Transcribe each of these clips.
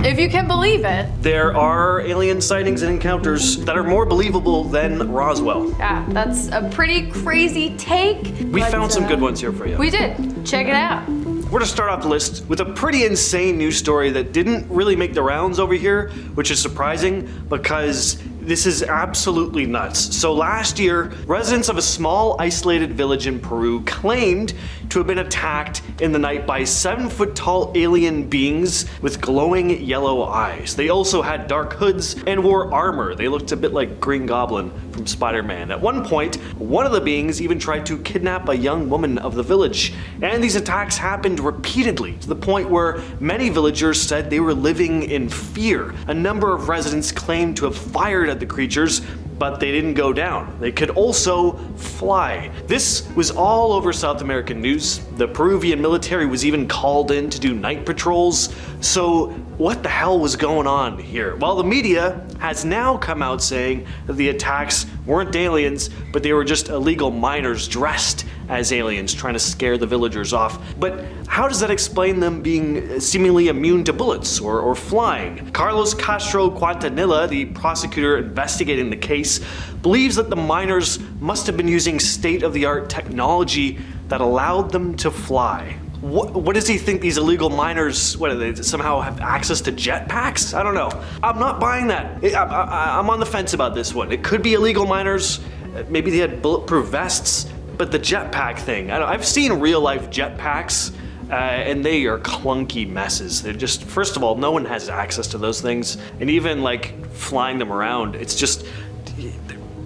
If you can believe it. There are alien sightings and encounters that are more believable than Roswell. Yeah, that's a pretty crazy take. We found some good ones here for you. We did. Check it out. We're gonna start off the list with a pretty insane news story that didn't really make the rounds over here, which is surprising because this is absolutely nuts. So last year, residents of a small isolated village in Peru claimed to have been attacked in the night by 7-foot-tall alien beings with glowing yellow eyes. They also had dark hoods and wore armor. They looked a bit like Green Goblin from Spider-Man. At one point, one of the beings even tried to kidnap a young woman of the village. And these attacks happened repeatedly, to the point where many villagers said they were living in fear. A number of residents claimed to have fired at the creatures, but they didn't go down. They could also fly. This was all over South American news. The Peruvian military was even called in to do night patrols. So what the hell was going on here? Well, the media has now come out saying that the attacks weren't aliens, but they were just illegal miners dressed as aliens trying to scare the villagers off. But how does that explain them being seemingly immune to bullets or flying? Carlos Castro Quintanilla, the prosecutor investigating the case, believes that the miners must have been using state-of-the-art technology that allowed them to fly. What does he think these illegal miners, what do they somehow have access to jetpacks? I don't know. I'm not buying that. I'm on the fence about this one. It could be illegal miners. Maybe they had bulletproof vests, but the jetpack thing, I've seen real life jetpacks and they are clunky messes. They're just, first of all, no one has access to those things. And even like flying them around, it's just,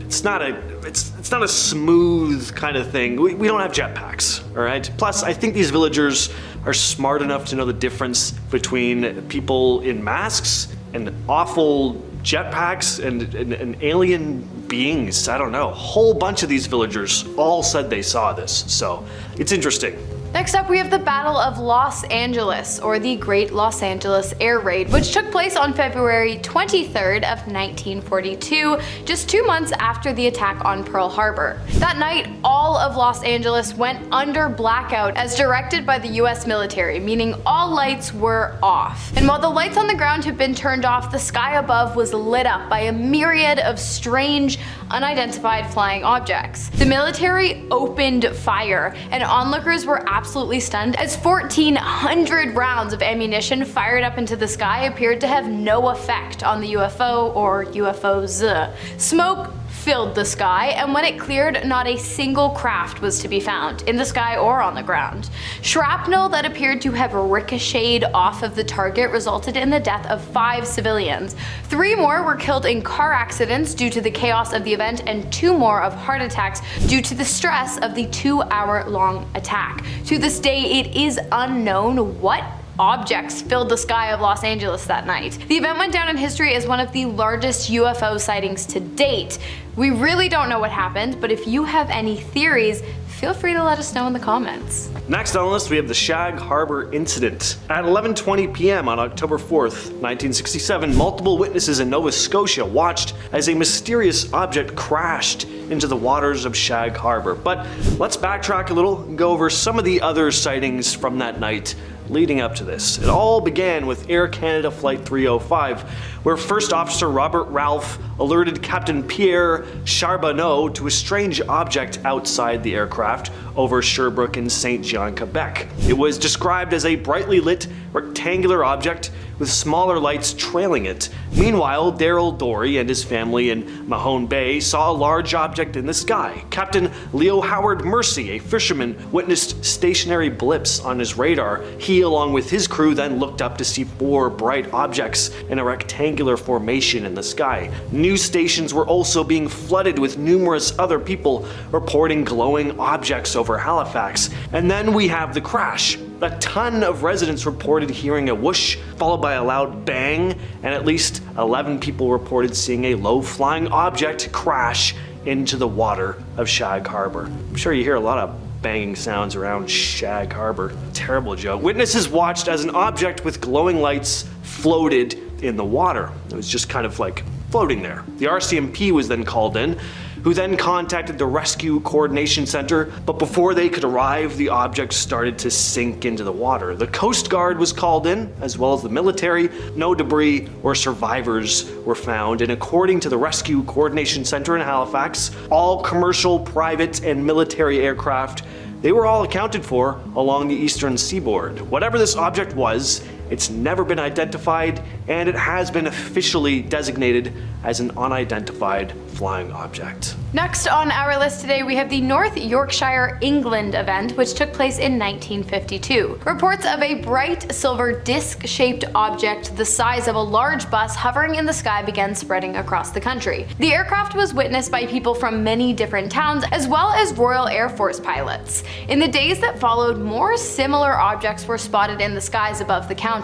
it's not a smooth kind of thing. We don't have jetpacks, all right? Plus, I think these villagers are smart enough to know the difference between people in masks and awful jetpacks and alien beings. I don't know. A whole bunch of these villagers all said they saw this, so it's interesting. Next up, we have the Battle of Los Angeles, or the Great Los Angeles Air Raid, which took place on February 23rd of 1942, just 2 months after the attack on Pearl Harbor. That night, all of Los Angeles went under blackout as directed by the US military, meaning all lights were off. And while the lights on the ground had been turned off, the sky above was lit up by a myriad of strange, unidentified flying objects. The military opened fire, and onlookers were absolutely stunned as 1,400 rounds of ammunition fired up into the sky appeared to have no effect on the UFO or UFOs. Smoke filled the sky, and when it cleared, not a single craft was to be found, in the sky or on the ground. Shrapnel that appeared to have ricocheted off of the target resulted in the death of 5 civilians. 3 more were killed in car accidents due to the chaos of the event, and 2 more of heart attacks due to the stress of the 2-hour-long attack. To this day, it is unknown what objects filled the sky of Los Angeles that night. The event went down in history as one of the largest UFO sightings to date. We really don't know what happened, but if you have any theories, feel free to let us know in the comments. Next on the list, we have the Shag Harbor incident. At 11:20 p.m. on October 4th, 1967, multiple witnesses in Nova Scotia watched as a mysterious object crashed into the waters of Shag Harbor. But let's backtrack a little and go over some of the other sightings from that night leading up to this. It all began with Air Canada Flight 305, where First Officer Robert Ralph alerted Captain Pierre Charbonneau to a strange object outside the aircraft over Sherbrooke in Saint John, Quebec. It was described as a brightly lit rectangular object with smaller lights trailing it. Meanwhile, Daryl Dory and his family in Mahone Bay saw a large object in the sky. Captain Leo Howard Mercy, a fisherman, witnessed stationary blips on his radar. He, along with his crew, then looked up to see 4 bright objects in a rectangular formation in the sky. News stations were also being flooded with numerous other people reporting glowing objects over Halifax. And then we have the crash. A ton of residents reported hearing a whoosh, followed by a loud bang, and at least 11 people reported seeing a low-flying object crash into the water of Shag Harbor. I'm sure you hear a lot of banging sounds around Shag Harbor. Terrible joke. Witnesses watched as an object with glowing lights floated in the water. It was just kind of like floating there. The RCMP was then called in, who then contacted the Rescue Coordination Center, but before they could arrive, the object started to sink into the water. The Coast Guard was called in, as well as the military. No debris or survivors were found, and according to the Rescue Coordination Center in Halifax, all commercial, private, and military aircraft, they were all accounted for along the eastern seaboard. Whatever this object was, it's never been identified, and it has been officially designated as an unidentified flying object. Next on our list today, we have the North Yorkshire, England event, which took place in 1952. Reports of a bright silver disc-shaped object the size of a large bus hovering in the sky began spreading across the country. The aircraft was witnessed by people from many different towns, as well as Royal Air Force pilots. In the days that followed, more similar objects were spotted in the skies above the county.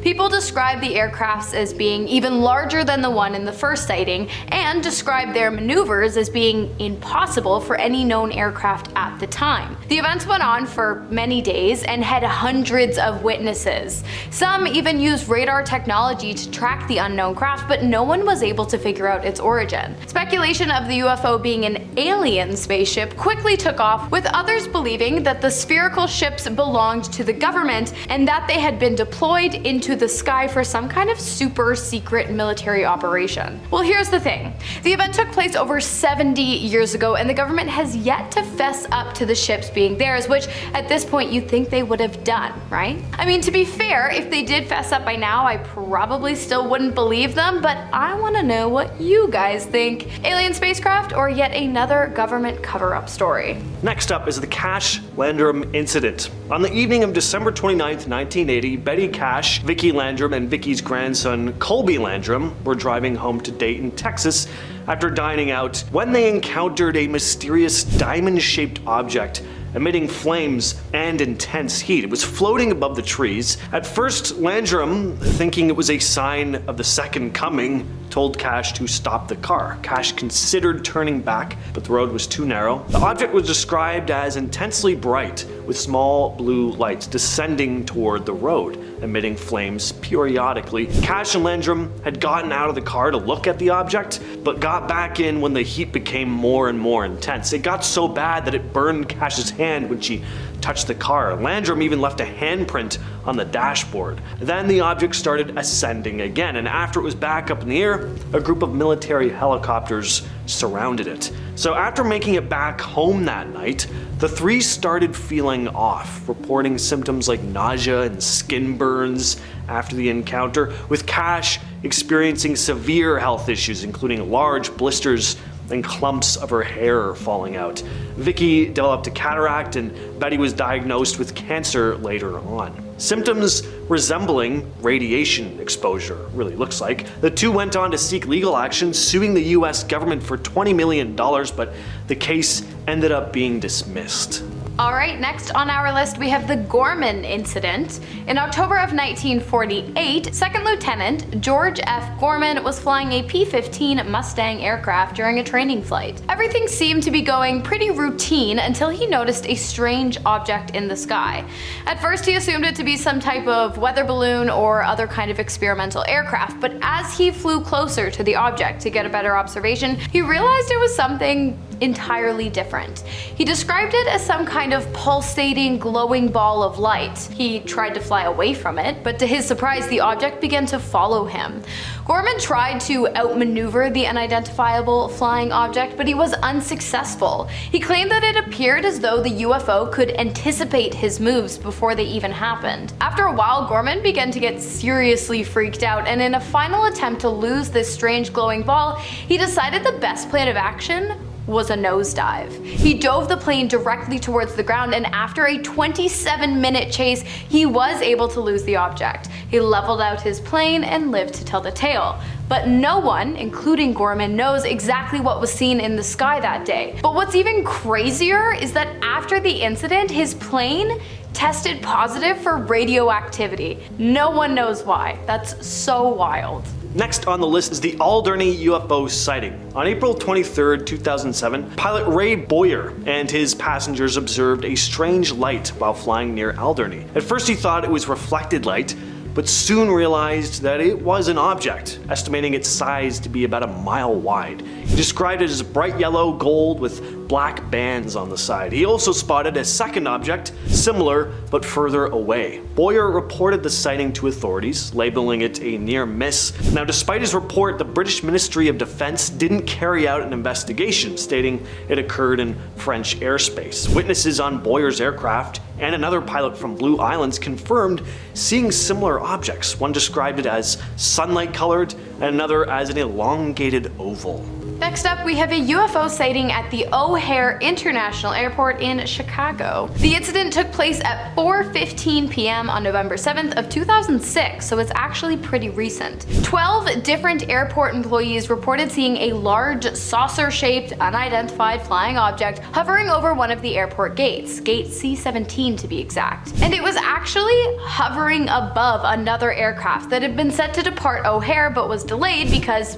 People described the aircrafts as being even larger than the one in the first sighting, and described their maneuvers as being impossible for any known aircraft at the time. The events went on for many days and had hundreds of witnesses. Some even used radar technology to track the unknown craft, but no one was able to figure out its origin. Speculation of the UFO being an alien spaceship quickly took off, with others believing that the spherical ships belonged to the government and that they had been deployed into the sky for some kind of super secret military operation. Well, here's the thing. The event took place over 70 years ago, and the government has yet to fess up to the ships being theirs, which at this point you'd think they would have done, right? I mean, to be fair, if they did fess up by now, I probably still wouldn't believe them, but I want to know what you guys think. Alien spacecraft or yet another government cover-up story? Next up is the Cash-Landrum incident. On the evening of December 29th, 1980, Betty Cash, Vicky Landrum, and Vicky's grandson Colby Landrum were driving home to Dayton, Texas after dining out when they encountered a mysterious diamond-shaped object emitting flames and intense heat. It was floating above the trees. At first, Landrum, thinking it was a sign of the second coming, told Cash to stop the car. Cash considered turning back, but the road was too narrow. The object was described as intensely bright, with small blue lights descending toward the road, emitting flames periodically. Cash and Landrum had gotten out of the car to look at the object, but got back in when the heat became more and more intense. It got so bad that it burned Cash's hand when she touched the car. Landrum even left a handprint on the dashboard. Then the object started ascending again, and after it was back up in the air, a group of military helicopters surrounded it. So after making it back home that night, the three started feeling off, reporting symptoms like nausea and skin burns after the encounter, with Cash experiencing severe health issues, including large blisters and clumps of her hair falling out. Vicky developed a cataract, and Betty was diagnosed with cancer later on. Symptoms resembling radiation exposure, really looks like. The two went on to seek legal action, suing the US government for $20 million, but the case ended up being dismissed. Alright, next on our list we have the Gorman incident. In October of 1948, Second Lieutenant George F. Gorman was flying a P-15 Mustang aircraft during a training flight. Everything seemed to be going pretty routine until he noticed a strange object in the sky. At first he assumed it to be some type of weather balloon or other kind of experimental aircraft, but as he flew closer to the object to get a better observation, he realized it was something entirely different. He described it as some kind of pulsating, glowing ball of light. He tried to fly away from it, but to his surprise, the object began to follow him. Gorman tried to outmaneuver the unidentifiable flying object, but he was unsuccessful. He claimed that it appeared as though the UFO could anticipate his moves before they even happened. After a while, Gorman began to get seriously freaked out, and in a final attempt to lose this strange glowing ball, he decided the best plan of action was a nosedive. He dove the plane directly towards the ground, and after a 27-minute chase, he was able to lose the object. He leveled out his plane and lived to tell the tale. But no one, including Gorman, knows exactly what was seen in the sky that day. But what's even crazier is that after the incident, his plane tested positive for radioactivity. No one knows why. That's so wild. Next on the list is the Alderney UFO sighting. On April 23, 2007, pilot Ray Boyer and his passengers observed a strange light while flying near Alderney. At first he thought it was reflected light, but soon realized that it was an object, estimating its size to be about a mile wide. He described it as bright yellow gold with black bands on the side. He also spotted a second object, similar but further away. Boyer reported the sighting to authorities, labeling it a near miss. Now, despite his report, the British Ministry of Defense didn't carry out an investigation, stating it occurred in French airspace. Witnesses on Boyer's aircraft and another pilot from Blue Islands confirmed seeing similar objects. One described it as sunlight colored and another as an elongated oval. Next up, we have a UFO sighting at the O'Hare International Airport in Chicago. The incident took place at 4:15 p.m. on November 7th of 2006, so it's actually pretty recent. 12 different airport employees reported seeing a large saucer-shaped, unidentified flying object hovering over one of the airport gates, gate C-17 to be exact. And it was actually hovering above another aircraft that had been set to depart O'Hare but was delayed because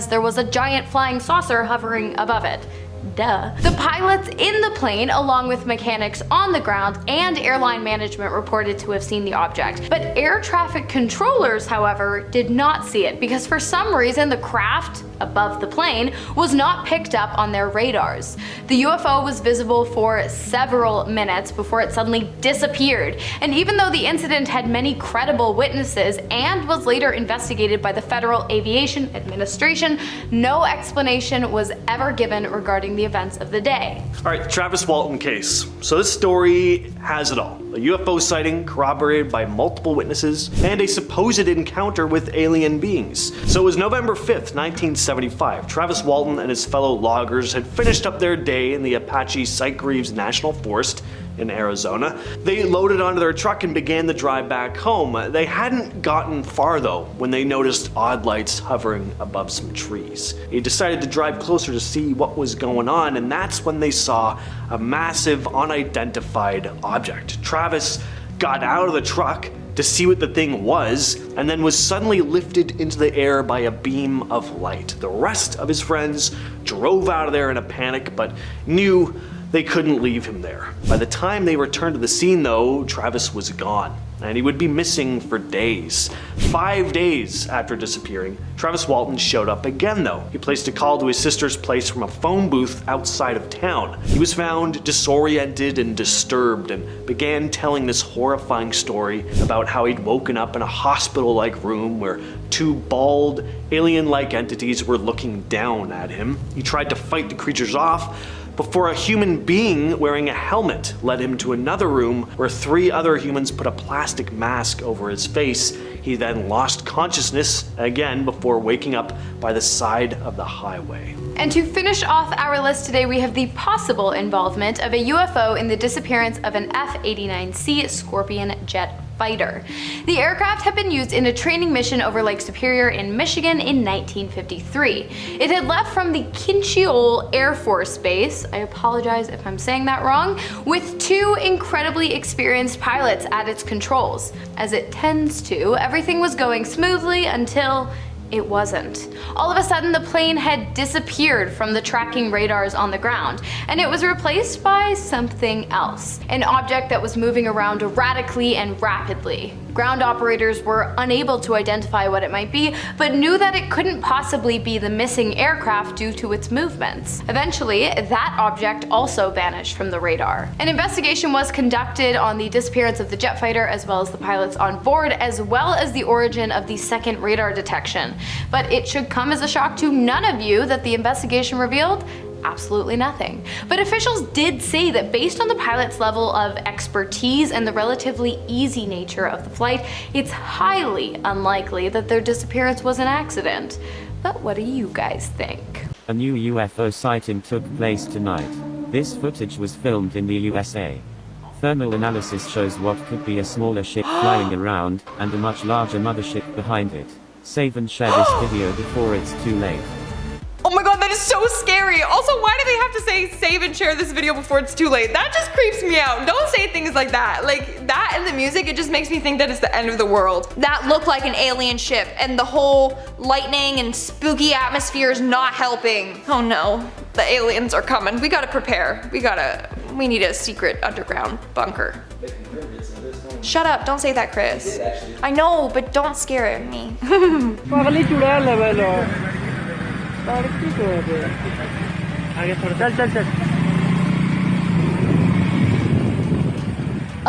there was a giant flying saucer hovering above it. Duh. The pilots in the plane, along with mechanics on the ground and airline management, reported to have seen the object. But air traffic controllers, however, did not see it because for some reason the craft above the plane was not picked up on their radars. The UFO was visible for several minutes before it suddenly disappeared. And even though the incident had many credible witnesses and was later investigated by the Federal Aviation Administration, no explanation was ever given regarding the events of the day. Alright, the Travis Walton case. So this story has it all. A UFO sighting corroborated by multiple witnesses and a supposed encounter with alien beings. So it was November 5th, 1975. Travis Walton and his fellow loggers had finished up their day in the Apache Sitgreaves National Forest in Arizona. They loaded onto their truck and began the drive back home. They hadn't gotten far though when they noticed odd lights hovering above some trees. They decided to drive closer to see what was going on, and that's when they saw a massive unidentified object. Travis got out of the truck to see what the thing was, and then was suddenly lifted into the air by a beam of light. The rest of his friends drove out of there in a panic, but knew they couldn't leave him there. By the time they returned to the scene though, Travis was gone, and he would be missing for days. 5 days after disappearing, Travis Walton showed up again though. He placed a call to his sister's place from a phone booth outside of town. He was found disoriented and disturbed and began telling this horrifying story about how he'd woken up in a hospital-like room where two bald, alien-like entities were looking down at him. He tried to fight the creatures off before a human being wearing a helmet led him to another room where 3 other humans put a plastic mask over his face. He then lost consciousness again before waking up by the side of the highway. And to finish off our list today, we have the possible involvement of a UFO in the disappearance of an F-89C Scorpion jet fighter. The aircraft had been used in a training mission over Lake Superior in Michigan in 1953. It had left from the Kinross Air Force Base, I apologize if I'm saying that wrong, with 2 incredibly experienced pilots at its controls. As it tends to, everything was going smoothly until it wasn't. All of a sudden, the plane had disappeared from the tracking radars on the ground, and it was replaced by something else. An object that was moving around erratically and rapidly. Ground operators were unable to identify what it might be, but knew that it couldn't possibly be the missing aircraft due to its movements. Eventually, that object also vanished from the radar. An investigation was conducted on the disappearance of the jet fighter as well as the pilots on board, as well as the origin of the second radar detection. But it should come as a shock to none of you that the investigation revealed absolutely nothing. But officials did say that based on the pilot's level of expertise and the relatively easy nature of the flight, it's highly unlikely that their disappearance was an accident. But what do you guys think? A new UFO sighting took place tonight. This footage was filmed in the USA. Thermal analysis shows what could be a smaller ship flying around, and a much larger mothership behind it. Save and share this video before it's too late. Oh my god, that is so scary. Also, why do they have to say save and share this video before it's too late? That just creeps me out. Don't say things like that. Like, that and the music, it just makes me think that it's the end of the world. That looked like an alien ship, and the whole lightning and spooky atmosphere is not helping. Oh no, the aliens are coming. We gotta prepare. We need a secret underground bunker. Shut up, don't say that, Chris. I know, but don't scare me. A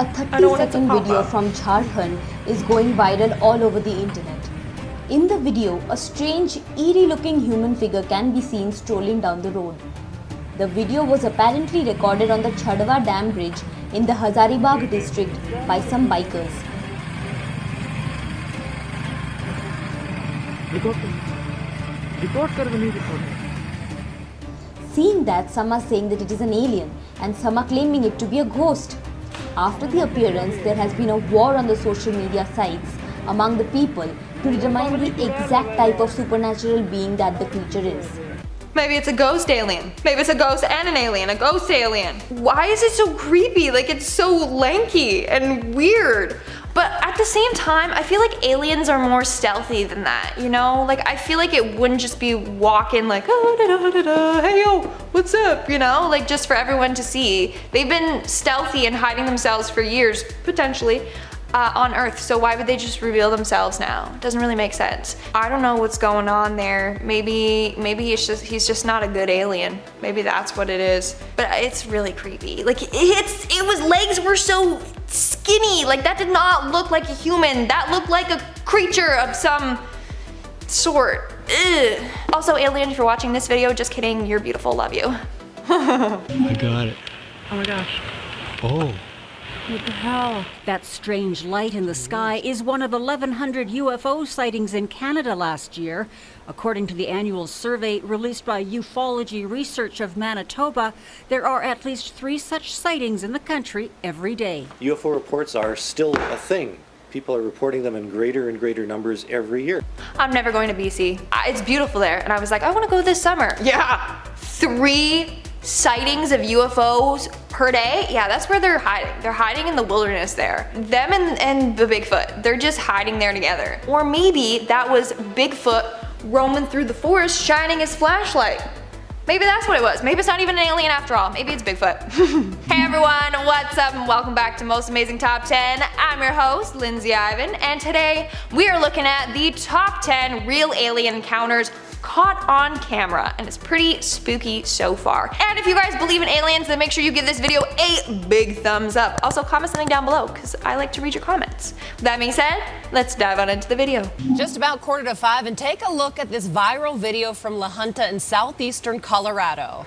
30-second video from Jharkhand is going viral all over the internet. In the video, a strange, eerie-looking human figure can be seen strolling down the road. The video was apparently recorded on the Chhadwa Dam Bridge in the Hazaribagh district by some bikers. Seeing that, some are saying that it is an alien and some are claiming it to be a ghost. After the appearance, there has been a war on the social media sites among the people to determine the exact type of supernatural being that the creature is. Maybe it's a ghost alien. Maybe it's a ghost and an alien, a ghost alien. Why is it so creepy? Like, it's so lanky and weird. But at the same time, I feel like aliens are more stealthy than that, you know? Like, I feel like it wouldn't just be walking like, oh, da, da, da, da, hey, yo, what's up, you know? Like, just for everyone to see. They've been stealthy and hiding themselves for years, potentially, on Earth, so why would they just reveal themselves now? It doesn't really make sense. I don't know what's going on there. Maybe he's just not a good alien. Maybe that's what it is. But it's really creepy. Like, legs were so skinny. Like, that did not look like a human. That looked like a creature of some sort. Ugh. Also, alien, if you're watching this video, just kidding, you're beautiful, love you. I got it. Oh my gosh. Oh. What the hell? That strange light in the sky is one of 1,100 UFO sightings in Canada last year. According to the annual survey released by Ufology Research of Manitoba, there are at least 3 such sightings in the country every day. UFO reports are still a thing. People are reporting them in greater and greater numbers every year. I'm never going to BC. It's beautiful there, and I was like, I want to go this summer. Yeah, 3 sightings of UFOs per day? Yeah, that's where they're hiding. They're hiding in the wilderness there. Them and the Bigfoot, they're just hiding there together. Or maybe that was Bigfoot roaming through the forest shining his flashlight. Maybe that's what it was. Maybe it's not even an alien after all. Maybe it's Bigfoot. Hey everyone, what's up and welcome back to Most Amazing Top 10. I'm your host, Lindsay Ivan, and today we are looking at the top 10 real alien encounters caught on camera, and it's pretty spooky so far. And if you guys believe in aliens, then make sure you give this video a big thumbs up. Also, comment something down below, because I like to read your comments. With that being said, let's dive on into the video. Just about 4:45, and take a look at this viral video from La Junta in southeastern Colorado.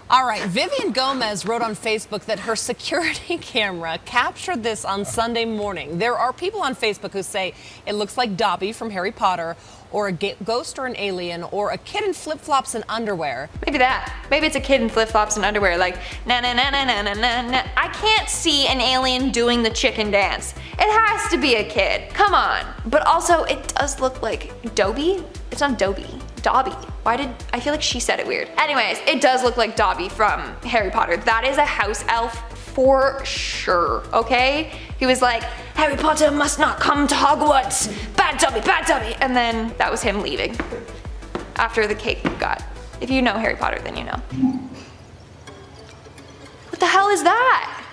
All right, Vivian Gomez wrote on Facebook that her security camera captured this on Sunday morning. There are people on Facebook who say it looks like Dobby from Harry Potter, or a ghost or an alien, or a kid in flip-flops and underwear. Maybe that. Maybe it's a kid in flip-flops and underwear, like na na na na na na na na. I can't see an alien doing the chicken dance. It has to be a kid. Come on. But also, it does look like Dobby. It's not Dobby. Dobby. I feel like she said it weird. Anyways, it does look like Dobby from Harry Potter. That is a house elf for sure, okay? He was like, Harry Potter must not come to Hogwarts. Bad Dobby, bad Dobby. And then that was him leaving after the cake got. If you know Harry Potter, then you know. What the hell is that?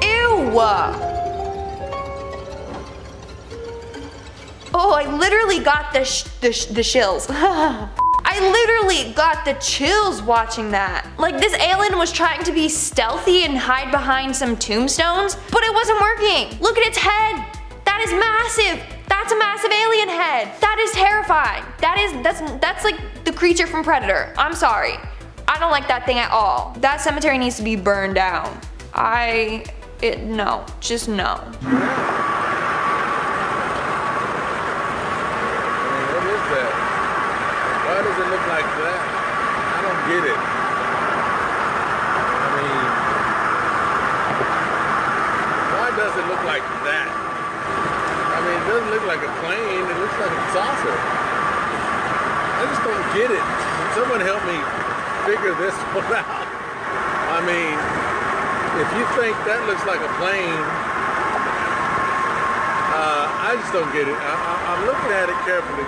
Ew. Oh, I literally got the shills. I literally got the chills watching that. Like, this alien was trying to be stealthy and hide behind some tombstones, but it wasn't working. Look at its head. That is massive. That's a massive alien head. That is terrifying. That's like the creature from Predator. I'm sorry. I don't like that thing at all. That cemetery needs to be burned down. No, just no. What is that? Why does it look like that? I don't get it. I mean, why does it look like that? I mean, it doesn't look like a plane, it looks like a saucer. I just don't get it. Can someone help me figure this one out? I mean, if you think that looks like a plane, I just don't get it. I'm looking at it carefully,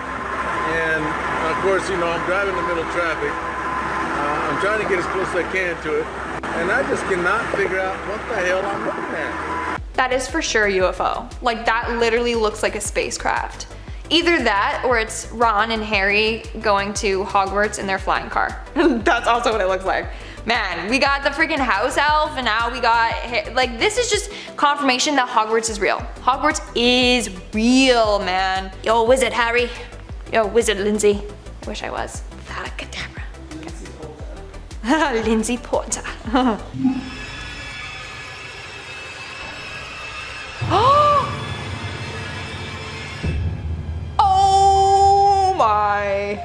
and of course, you know, I'm driving in the middle of traffic. I'm trying to get as close as I can to it, and I just cannot figure out what the hell I'm looking at. That is for sure UFO. Like, that literally looks like a spacecraft. Either that, or it's Ron and Harry going to Hogwarts in their flying car. That's also what it looks like. Man, we got the freaking house elf, and now we got, like, this is just confirmation that Hogwarts is real. Hogwarts is real, man. Yo, wizard Harry. Yo, wizard Lindsay. I wish I was. Cadabra. Lindsay Porter. Oh my.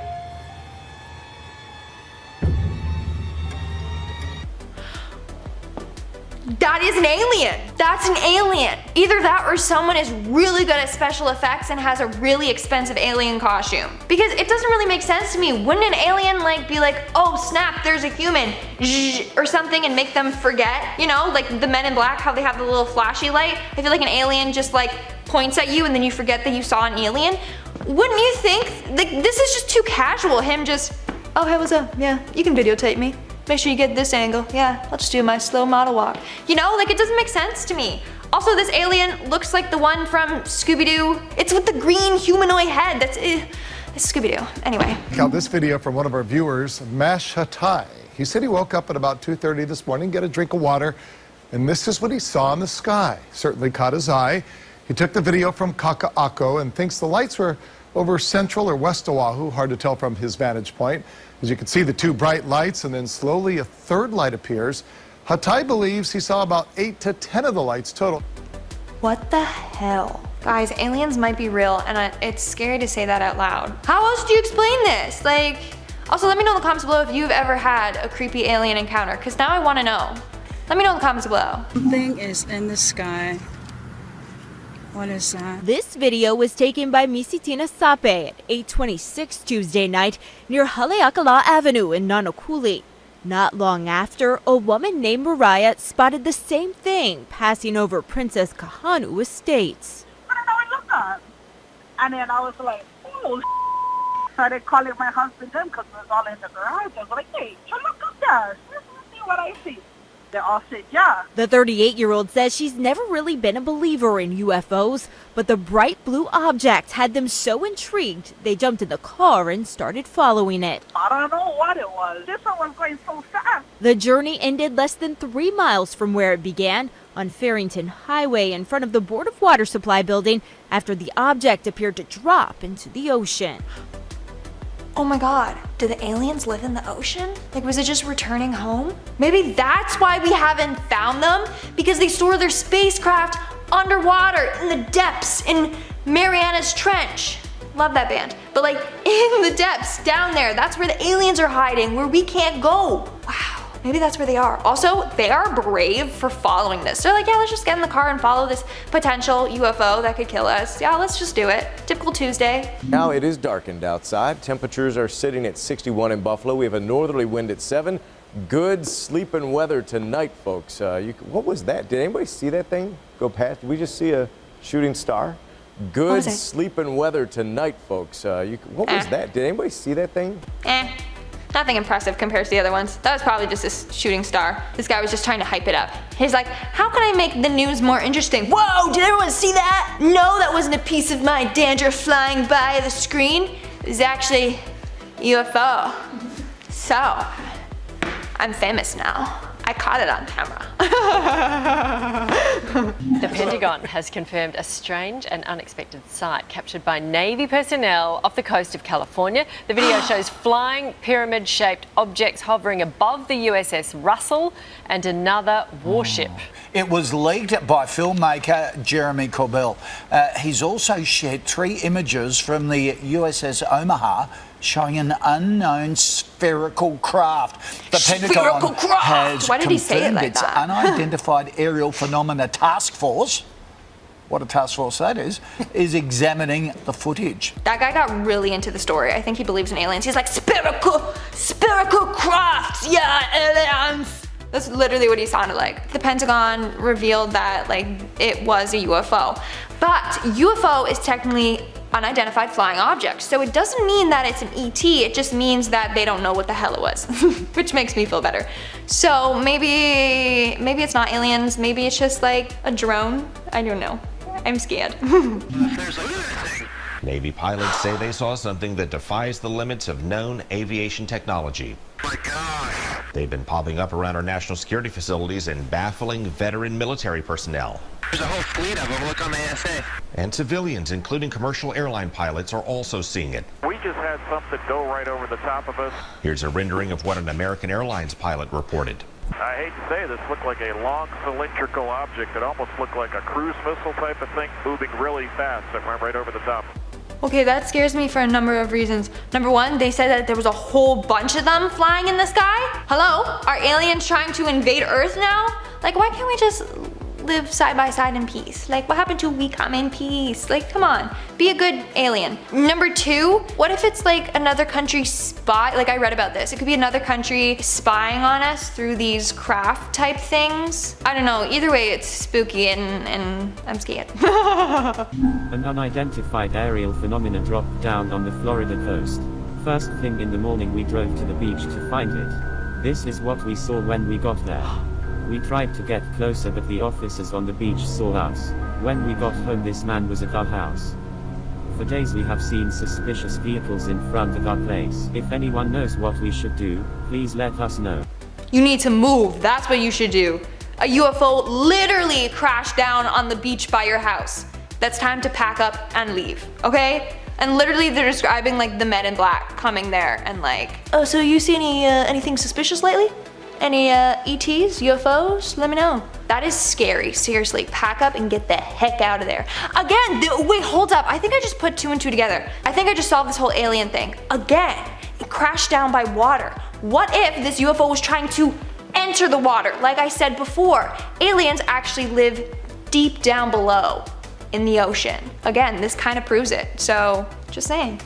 That is an alien. That's an alien. Either that or someone is really good at special effects and has a really expensive alien costume. Because it doesn't really make sense to me. Wouldn't an alien like be like, oh snap, there's a human, or something, and make them forget? You know, like the Men in Black, how they have the little flashy light. I feel like an alien just like points at you and then you forget that you saw an alien. Wouldn't you think, like, this is just too casual, him just, oh hey, what's up? Yeah, you can videotape me. Make sure you get this angle. Yeah, I'll just do my slow model walk. You know, like, it doesn't make sense to me. Also, this alien looks like the one from Scooby-Doo. It's with the green humanoid head. It's Scooby-Doo. Anyway. Check out this video from one of our viewers, Mash Hatai. He said he woke up at about 2:30 this morning, get a drink of water, and this is what he saw in the sky. Certainly caught his eye. He took the video from Kaka'ako and thinks the lights were over Central or West Oahu, hard to tell from his vantage point. As you can see, the two bright lights, and then slowly a third light appears. Hatai believes he saw about 8 to 10 of the lights total. What the hell? Guys, aliens might be real, and it's scary to say that out loud. How else do you explain this? Like, also let me know in the comments below if you've ever had a creepy alien encounter, because now I want to know. Let me know in the comments below. Something is in the sky. What is that? This video was taken by Misitina Sape at 8:26 Tuesday night near Haleakala Avenue in Nanakuli. Not long after, a woman named Mariah spotted the same thing passing over Princess Kahanu Estates. I don't know, I looked up. And then I was like, oh, started calling my husband then because it was all in the garage. I was like, hey, look up there. Let's see what I see. They all said, yeah. The 38-year-old says she's never really been a believer in UFOs, but the bright blue object had them so intrigued they jumped in the car and started following it. I don't know what it was. This one was going so fast. The journey ended less than 3 miles from where it began, on Farrington Highway in front of the Board of Water Supply building, after the object appeared to drop into the ocean. Oh my god, do the aliens live in the ocean? Like, was it just returning home? Maybe that's why we haven't found them, because they store their spacecraft underwater in the depths in Mariana's Trench. Love that band. But like, in the depths down there, that's where the aliens are hiding, where we can't go. Wow. Maybe that's where they are. Also, they are brave for following this. They're like, yeah, let's just get in the car and follow this potential UFO that could kill us. Yeah, let's just do it. Typical Tuesday. Now it is darkened outside. Temperatures are sitting at 61 in Buffalo. We have a northerly wind at 7. Good sleeping weather tonight, folks. What was that? Did anybody see that thing go past? Did we just see a shooting star? Good sleeping weather tonight, folks. What was that? Did anybody see that thing? Nothing impressive compared to the other ones. That was probably just a shooting star. This guy was just trying to hype it up. He's like, how can I make the news more interesting? Whoa, did everyone see that? No, that wasn't a piece of my dandruff flying by the screen. It was actually UFO. So, I'm famous now. I caught it on camera. The Pentagon has confirmed a strange and unexpected sight captured by Navy personnel off the coast of California. The video shows flying pyramid-shaped objects hovering above the USS Russell and another warship. It was leaked by filmmaker Jeremy Corbell. He's also shared 3 images from the USS Omaha showing an unknown spherical craft. The Pentagon has confirmed its unidentified aerial phenomena task force, what a task force that is examining the footage. That guy got really into the story. I think he believes in aliens. He's like, spherical crafts, yeah, aliens. That's literally what he sounded like. The Pentagon revealed that it was a UFO. But UFO is technically unidentified flying object, so it doesn't mean that it's an ET, it just means that they don't know what the hell it was, which makes me feel better. So maybe it's not aliens, maybe it's just like a drone, I don't know. I'm scared. Navy pilots say they saw something that defies the limits of known aviation technology. My gosh. They've been popping up around our national security facilities and baffling veteran military personnel. There's a whole fleet of them. Look on the ASA. And civilians, including commercial airline pilots, are also seeing it. We just had something go right over the top of us. Here's a rendering of what an American Airlines pilot reported. I hate to say this, looked like a long cylindrical object that almost looked like a cruise missile type of thing moving really fast that went right over the top. Okay, that scares me for a number of reasons. Number one, they said that there was a whole bunch of them flying in the sky. Hello? Are aliens trying to invade Earth now? Like, why can't we just live side by side in peace? Like, what happened to we come in peace? Like, come on, be a good alien. Number two, what if it's like another country spy? Like, I read about this. It could be another country spying on us through these craft type things. I don't know, either way it's spooky and I'm scared. An unidentified aerial phenomenon dropped down on the Florida coast. First thing in the morning we drove to the beach to find it. This is what we saw when we got there. We tried to get closer but the officers on the beach saw us. When we got home this man was at our house. For days we have seen suspicious vehicles in front of our place. If anyone knows what we should do, please let us know. You need to move, that's what you should do. A UFO literally crashed down on the beach by your house. That's time to pack up and leave, okay? And literally they're describing like the Men in Black coming there and like, oh, so you see anything suspicious lately? Any ETs, UFOs? Let me know. That is scary, seriously. Pack up and get the heck out of there. Again, wait, hold up. I think I just put 2 and 2 together. I think I just solved this whole alien thing. Again, it crashed down by water. What if this UFO was trying to enter the water? Like I said before, aliens actually live deep down below in the ocean. Again, this kind of proves it. So, just saying.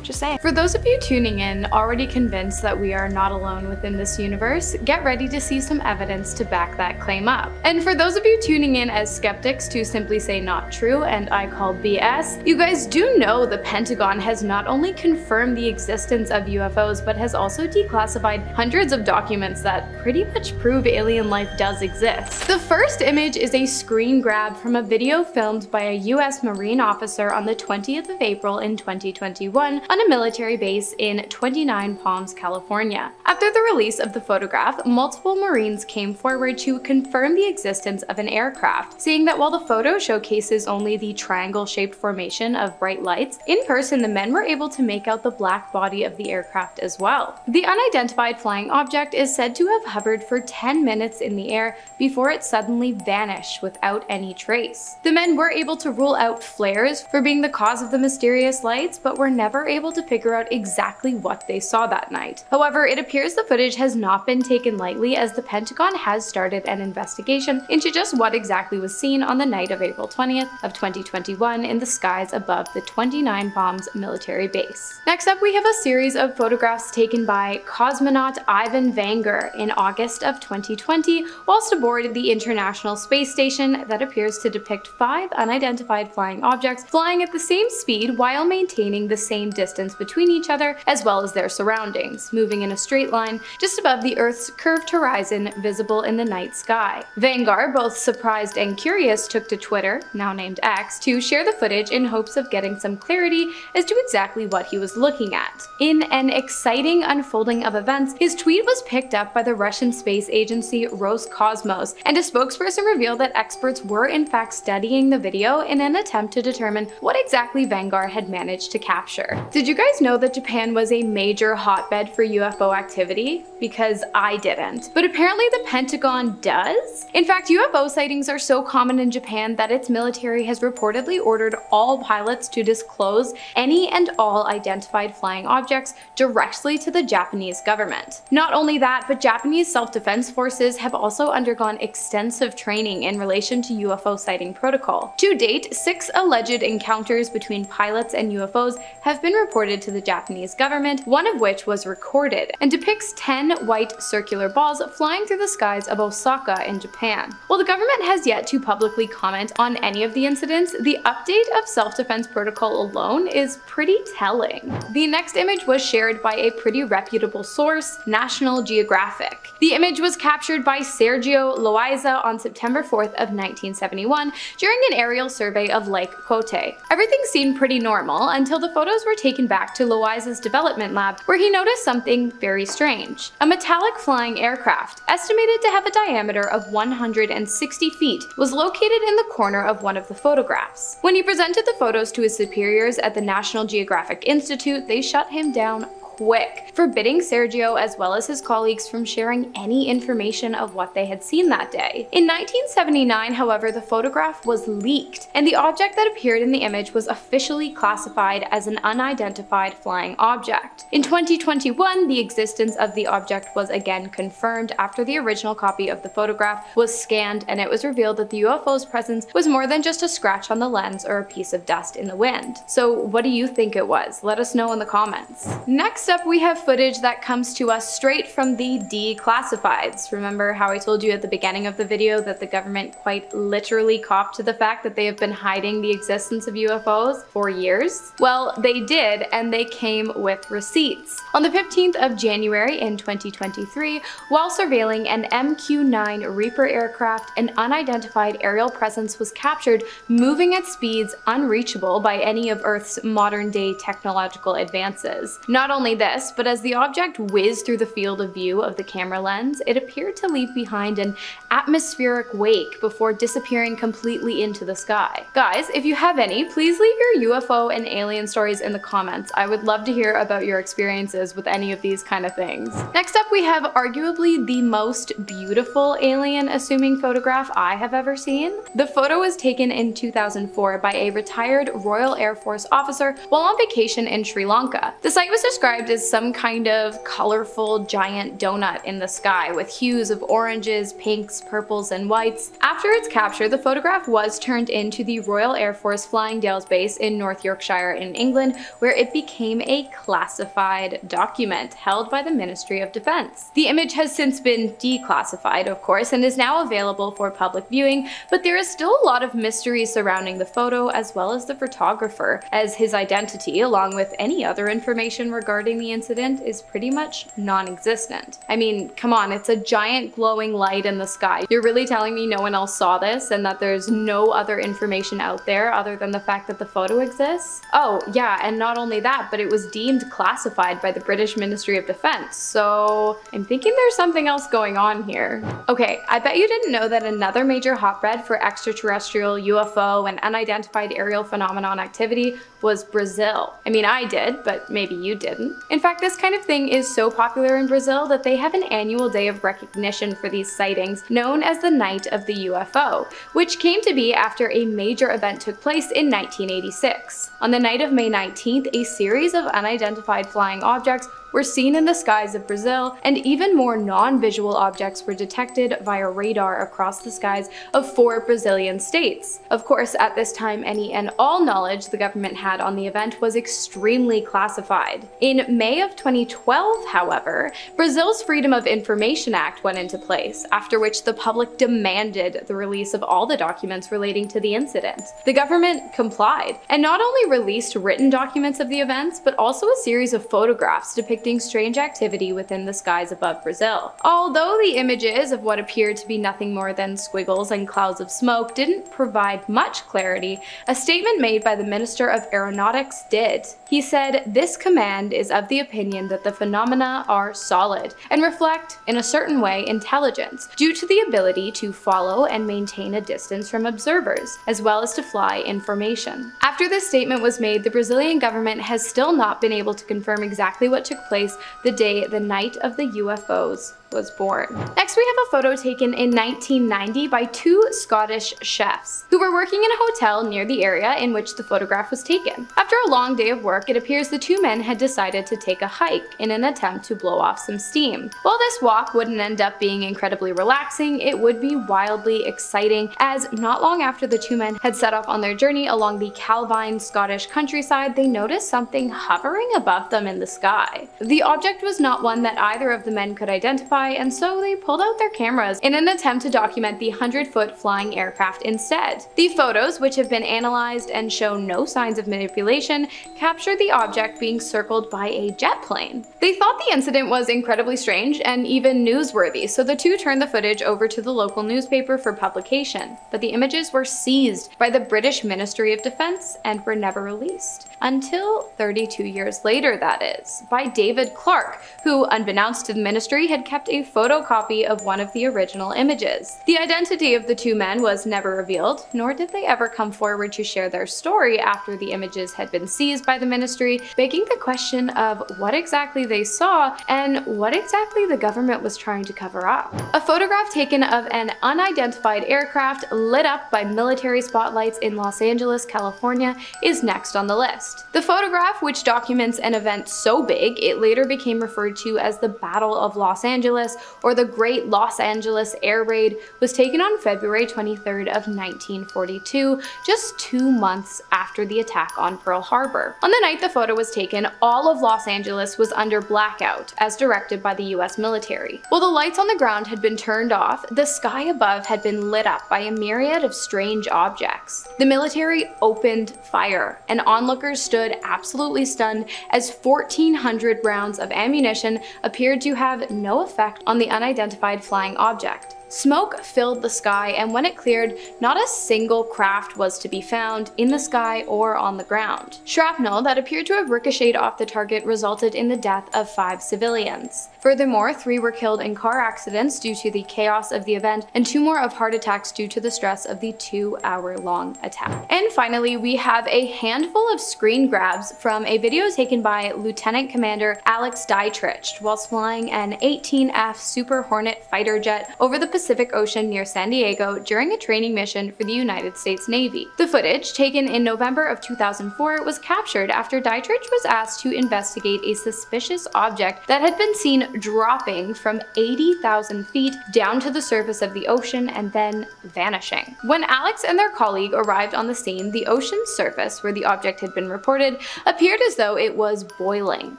Just saying. For those of you tuning in, already convinced that we are not alone within this universe, get ready to see some evidence to back that claim up. And for those of you tuning in as skeptics to simply say not true and I call BS, you guys do know the Pentagon has not only confirmed the existence of UFOs, but has also declassified hundreds of documents that pretty much prove alien life does exist. The first image is a screen grab from a video filmed by a US Marine officer on the 20th of April in 2021 on a military base in 29 Palms, California. After the release of the photograph, multiple Marines came forward to confirm the existence of an aircraft, saying that while the photo showcases only the triangle-shaped formation of bright lights, in person the men were able to make out the black body of the aircraft as well. The unidentified flying object is said to have hovered for 10 minutes in the air before it suddenly vanished without any trace. The men were able to rule out flares for being the cause of the mysterious lights, but were never able to figure out exactly what they saw that night. However, it appears the footage has not been taken lightly, as the Pentagon has started an investigation into just what exactly was seen on the night of April 20th of 2021 in the skies above the 29 Palms military base. Next up, we have a series of photographs taken by cosmonaut Ivan Vanger in August of 2020 whilst aboard the International Space Station that appears to depict 5 unidentified flying objects flying at the same speed while maintaining the same distance distance between each other as well as their surroundings, moving in a straight line just above the Earth's curved horizon visible in the night sky. Vanguard, both surprised and curious, took to Twitter, now named X, to share the footage in hopes of getting some clarity as to exactly what he was looking at. In an exciting unfolding of events, his tweet was picked up by the Russian space agency Roscosmos, and a spokesperson revealed that experts were in fact studying the video in an attempt to determine what exactly Vanguard had managed to capture. Did you guys know that Japan was a major hotbed for UFO activity? Because I didn't. But apparently the Pentagon does? In fact, UFO sightings are so common in Japan that its military has reportedly ordered all pilots to disclose any and all identified flying objects directly to the Japanese government. Not only that, but Japanese self-defense forces have also undergone extensive training in relation to UFO sighting protocol. To date, 6 alleged encounters between pilots and UFOs have been reported to the Japanese government, one of which was recorded, and depicts 10 white circular balls flying through the skies of Osaka in Japan. While the government has yet to publicly comment on any of the incidents, the update of self-defense protocol alone is pretty telling. The next image was shared by a pretty reputable source, National Geographic. The image was captured by Sergio Loaiza on September 4th of 1971 during an aerial survey of Lake Côte. Everything seemed pretty normal until the photos were taken back to Loaiza's development lab, where he noticed something very strange. A metallic flying aircraft, estimated to have a diameter of 160 feet, was located in the corner of one of the photographs. When he presented the photos to his superiors at the National Geographic Institute, they shut him down quick, forbidding Sergio as well as his colleagues from sharing any information of what they had seen that day. In 1979, however, the photograph was leaked, and the object that appeared in the image was officially classified as an unidentified flying object. In 2021, the existence of the object was again confirmed after the original copy of the photograph was scanned, and it was revealed that the UFO's presence was more than just a scratch on the lens or a piece of dust in the wind. So what do you think it was? Let us know in the comments. Next up, we have footage that comes to us straight from the declassifieds. Remember how I told you at the beginning of the video that the government quite literally copped to the fact that they have been hiding the existence of UFOs for years? Well, they did, and they came with receipts. On the 15th of January in 2023, while surveilling an MQ-9 Reaper aircraft, an unidentified aerial presence was captured moving at speeds unreachable by any of Earth's modern-day technological advances. Not only this, but as the object whizzed through the field of view of the camera lens, it appeared to leave behind an atmospheric wake before disappearing completely into the sky. Guys, if you have any, please leave your UFO and alien stories in the comments. I would love to hear about your experiences with any of these kind of things. Next up, we have arguably the most beautiful alien assuming photograph I have ever seen. The photo was taken in 2004 by a retired Royal Air Force officer while on vacation in Sri Lanka. The site was described as some kind of colorful giant donut in the sky with hues of oranges, pinks, purples, and whites. After its capture, the photograph was turned into the Royal Air Force Flying Dales base in North Yorkshire in England, where it became a classified document held by the Ministry of Defense. The image has since been declassified, of course, and is now available for public viewing, but there is still a lot of mystery surrounding the photo as well as the photographer, as his identity, along with any other information regarding the incident, is pretty much non-existent. I mean, come on, it's a giant glowing light in the sky. You're really telling me no one else saw this and that there's no other information out there other than the fact that the photo exists? Oh, yeah, and not only that, but it was deemed classified by the British Ministry of Defense, so I'm thinking there's something else going on here. Okay, I bet you didn't know that another major hotbed for extraterrestrial, UFO, and unidentified aerial phenomenon activity was Brazil. I mean, I did, but maybe you didn't. In fact, this kind of thing is so popular in Brazil that they have an annual day of recognition for these sightings known as the Night of the UFO, which came to be after a major event took place in 1986. On the night of May 19th, a series of unidentified flying objects were seen in the skies of Brazil, and even more non-visual objects were detected via radar across the skies of 4 Brazilian states. Of course, at this time, any and all knowledge the government had on the event was extremely classified. In May of 2012, however, Brazil's Freedom of Information Act went into place, after which the public demanded the release of all the documents relating to the incident. The government complied, and not only released written documents of the events, but also a series of photographs depicting strange activity within the skies above Brazil. Although the images of what appeared to be nothing more than squiggles and clouds of smoke didn't provide much clarity, a statement made by the Minister of Aeronautics did. He said, "This command is of the opinion that the phenomena are solid and reflect, in a certain way, intelligence, due to the ability to follow and maintain a distance from observers, as well as to fly information." After this statement was made, the Brazilian government has still not been able to confirm exactly what took place the night of the UFOs was born. Next, we have a photo taken in 1990 by 2 Scottish chefs who were working in a hotel near the area in which the photograph was taken. After a long day of work, it appears the 2 men had decided to take a hike in an attempt to blow off some steam. While this walk wouldn't end up being incredibly relaxing, it would be wildly exciting, as not long after the 2 men had set off on their journey along the Calvine Scottish countryside, they noticed something hovering above them in the sky. The object was not one that either of the men could identify, and so they pulled out their cameras in an attempt to document the 100-foot flying aircraft instead. The photos, which have been analyzed and show no signs of manipulation, capture the object being circled by a jet plane. They thought the incident was incredibly strange and even newsworthy, so the 2 turned the footage over to the local newspaper for publication, but the images were seized by the British Ministry of Defence and were never released. Until 32 years later, that is, by David Clark, who, unbeknownst to the ministry, had kept a photocopy of one of the original images. The identity of the 2 men was never revealed, nor did they ever come forward to share their story after the images had been seized by the ministry, begging the question of what exactly they saw and what exactly the government was trying to cover up. A photograph taken of an unidentified aircraft lit up by military spotlights in Los Angeles, California, is next on the list. The photograph, which documents an event so big it later became referred to as the Battle of Los Angeles or the Great Los Angeles Air Raid, was taken on February 23rd of 1942, just 2 months after the attack on Pearl Harbor. On the night the photo was taken, all of Los Angeles was under blackout, as directed by the US military. While the lights on the ground had been turned off, the sky above had been lit up by a myriad of strange objects. The military opened fire, and onlookers stood absolutely stunned as 1,400 rounds of ammunition appeared to have no effect on the unidentified flying object. Smoke filled the sky, and when it cleared, not a single craft was to be found in the sky or on the ground. Shrapnel that appeared to have ricocheted off the target resulted in the death of 5 civilians. Furthermore, 3 were killed in car accidents due to the chaos of the event, and 2 more of heart attacks due to the stress of the 2-hour-long attack. And finally, we have a handful of screen grabs from a video taken by Lieutenant Commander Alex Dietrich whilst flying an 18F Super Hornet fighter jet over the Pacific Ocean near San Diego during a training mission for the United States Navy. The footage, taken in November of 2004, was captured after Dietrich was asked to investigate a suspicious object that had been seen dropping from 80,000 feet down to the surface of the ocean and then vanishing. When Alex and their colleague arrived on the scene, the ocean's surface, where the object had been reported, appeared as though it was boiling.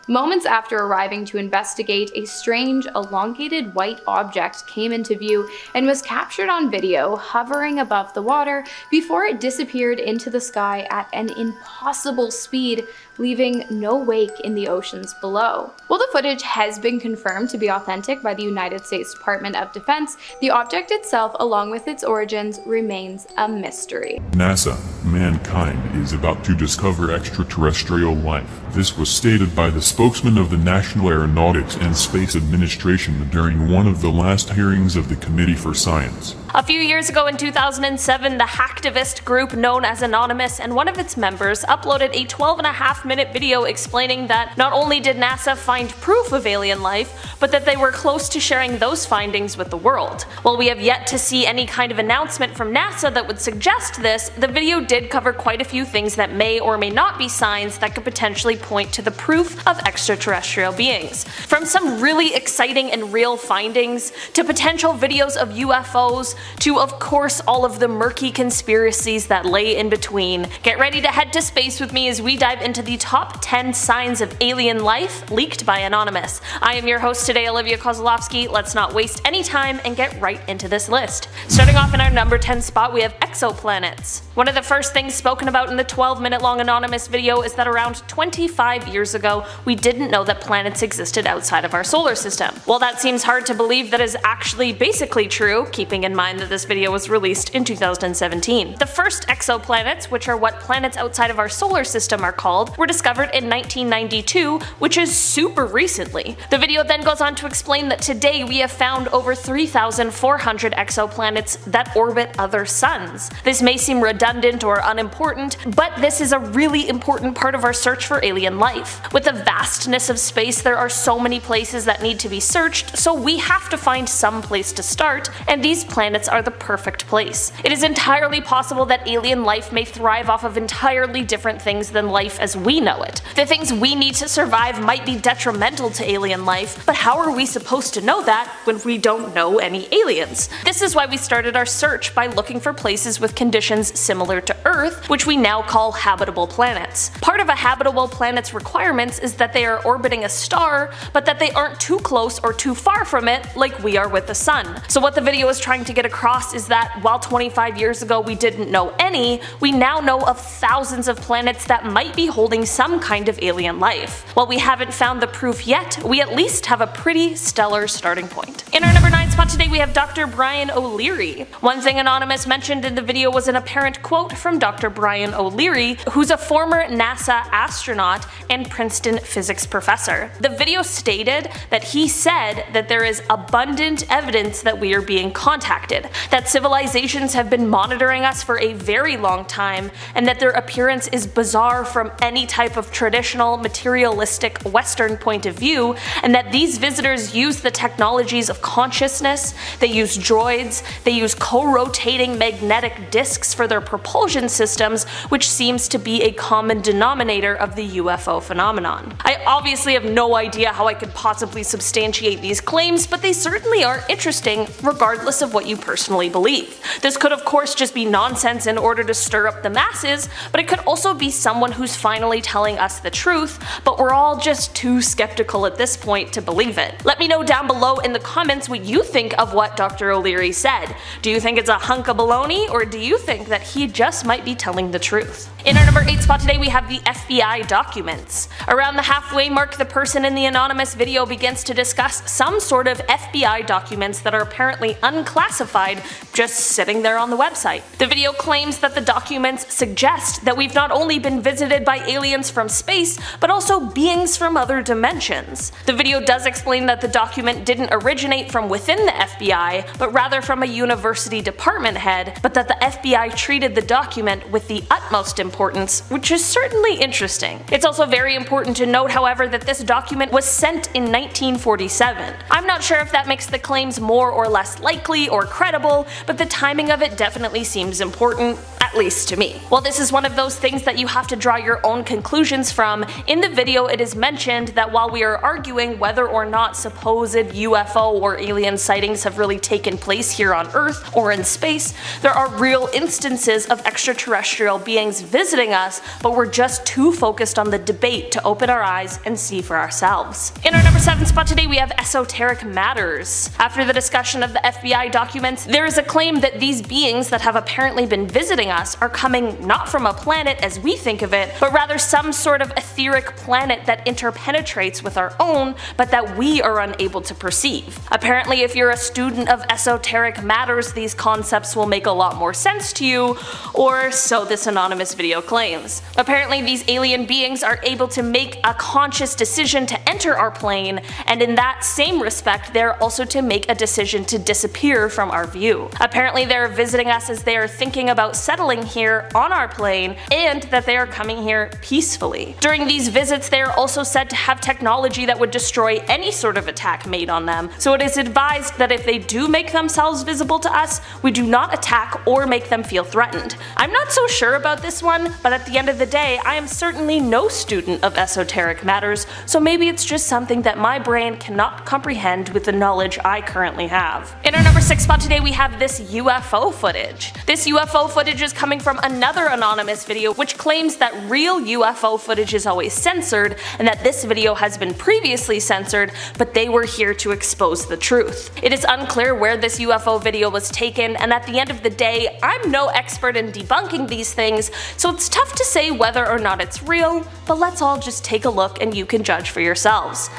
Moments after arriving to investigate, a strange, elongated white object came into view and was captured on video hovering above the water before it disappeared into the sky at an impossible speed, leaving no wake in the oceans below. While the footage has been confirmed to be authentic by the United States Department of Defense, the object itself, along with its origins, remains a mystery. NASA, mankind is about to discover extraterrestrial life. This was stated by the spokesman of the National Aeronautics and Space Administration during one of the last hearings of the Committee for Science. A few years ago in 2007, the hacktivist group known as Anonymous and one of its members uploaded a 12.5-minute video explaining that not only did NASA find proof of alien life, but that they were close to sharing those findings with the world. While we have yet to see any kind of announcement from NASA that would suggest this, the video did cover quite a few things that may or may not be signs that could potentially point to the proof of extraterrestrial beings. From some really exciting and real findings, to potential videos of UFOs, to of course all of the murky conspiracies that lay in between. Get ready to head to space with me as we dive into the top 10 signs of alien life leaked by Anonymous. I am your host today, Olivia Kozlowski. Let's not waste any time and get right into this list. Starting off in our number 10 spot, we have exoplanets. One of the first things spoken about in the 12-minute long Anonymous video is that around 25 years ago, we didn't know that planets existed outside of our solar system. While that seems hard to believe, that is actually basically true, keeping in mind that this video was released in 2017. The first exoplanets, which are what planets outside of our solar system are called, were discovered in 1992, which is super recently. The video then goes on to explain that today we have found over 3,400 exoplanets that orbit other suns. This may seem redundant or unimportant, but this is a really important part of our search for alien life. With the vastness of space, there are so many places that need to be searched, so we have to find some place to start, and these planets are the perfect place. It is entirely possible that alien life may thrive off of entirely different things than life as we know it. The things we need to survive might be detrimental to alien life, but how are we supposed to know that when we don't know any aliens? This is why we started our search by looking for places with conditions similar to Earth, which we now call habitable planets. Part of a habitable planet's requirements is that they are orbiting a star, but that they aren't too close or too far from it like we are with the sun. So what the video is trying to get across is that while 25 years ago we didn't know any, we now know of thousands of planets that might be holding some kind of alien life. While we haven't found the proof yet, we at least have a pretty stellar starting point. In our number 9 spot today we have Dr. Brian O'Leary. One thing Anonymous mentioned in the video was an apparent quote from Dr. Brian O'Leary, who's a former NASA astronaut and Princeton physics professor. The video stated that he said that there is abundant evidence that we are being contacted, that civilizations have been monitoring us for a very long time, and that their appearance is bizarre from any type of traditional materialistic Western point of view, and that these visitors use the technologies of consciousness, they use droids, they use co-rotating magnetic disks for their propulsion systems, which seems to be a common denominator of the UFO phenomenon. I obviously have no idea how I could possibly substantiate these claims, but they certainly are interesting regardless of what you personally believe. This could of course just be nonsense in order to stir up the masses, but it could also be someone who's finally telling us the truth, but we're all just too skeptical at this point to believe it. Let me know down below in the comments what you think of what Dr. O'Leary said. Do you think it's a hunk of baloney, or do you think that he just might be telling the truth? In our number 8 spot today we have the FBI documents. Around the halfway mark, the person in the Anonymous video begins to discuss some sort of FBI documents that are apparently unclassified, just sitting there on the website. The video claims that the documents suggest that we've not only been visited by aliens from space, but also beings from other dimensions. The video does explain that the document didn't originate from within the FBI, but rather from a university department head, but that the FBI treated the document with the utmost importance, which is certainly interesting. It's also very important to note, however, that this document was sent in 1947. I'm not sure if that makes the claims more or less likely or credible, but the timing of it definitely seems important, at least to me. While this is one of those things that you have to draw your own conclusions from, in the video it is mentioned that while we are arguing whether or not supposed UFO or alien sightings have really taken place here on Earth or in space, there are real instances of extraterrestrial beings visiting us, but we're just too focused on the debate to open our eyes and see for ourselves. In our number 7 spot today we have esoteric matters. After the discussion of the FBI documents, there is a claim that these beings that have apparently been visiting us are coming not from a planet as we think of it, but rather some sort of etheric planet that interpenetrates with our own, but that we are unable to perceive. Apparently, if you're a student of esoteric matters, these concepts will make a lot more sense to you, or so this anonymous video claims. Apparently, these alien beings are able to make a conscious decision to enter our plane, and in that same respect, they're also to make a decision to disappear from our view. Apparently, they're visiting us as they are thinking about settling here on our plane, and that they are coming here peacefully. During these visits, they are also said to have technology that would destroy any sort of attack made on them, so it is advised that if they do make themselves visible to us, we do not attack or make them feel threatened. I'm not so sure about this one, but at the end of the day, I am certainly no student of esoteric matters, so maybe it's just something that my brain cannot comprehend with the knowledge I currently have. In our number 6 spot today, we have this UFO footage. This UFO footage is coming from another anonymous video which claims that real UFO footage is always censored and that this video has been previously censored, but they were here to expose the truth. It is unclear where this UFO video was taken, and at the end of the day, I'm no expert in debunking these things, so it's tough to say whether or not it's real, but let's all just take a look and you can judge for yourselves.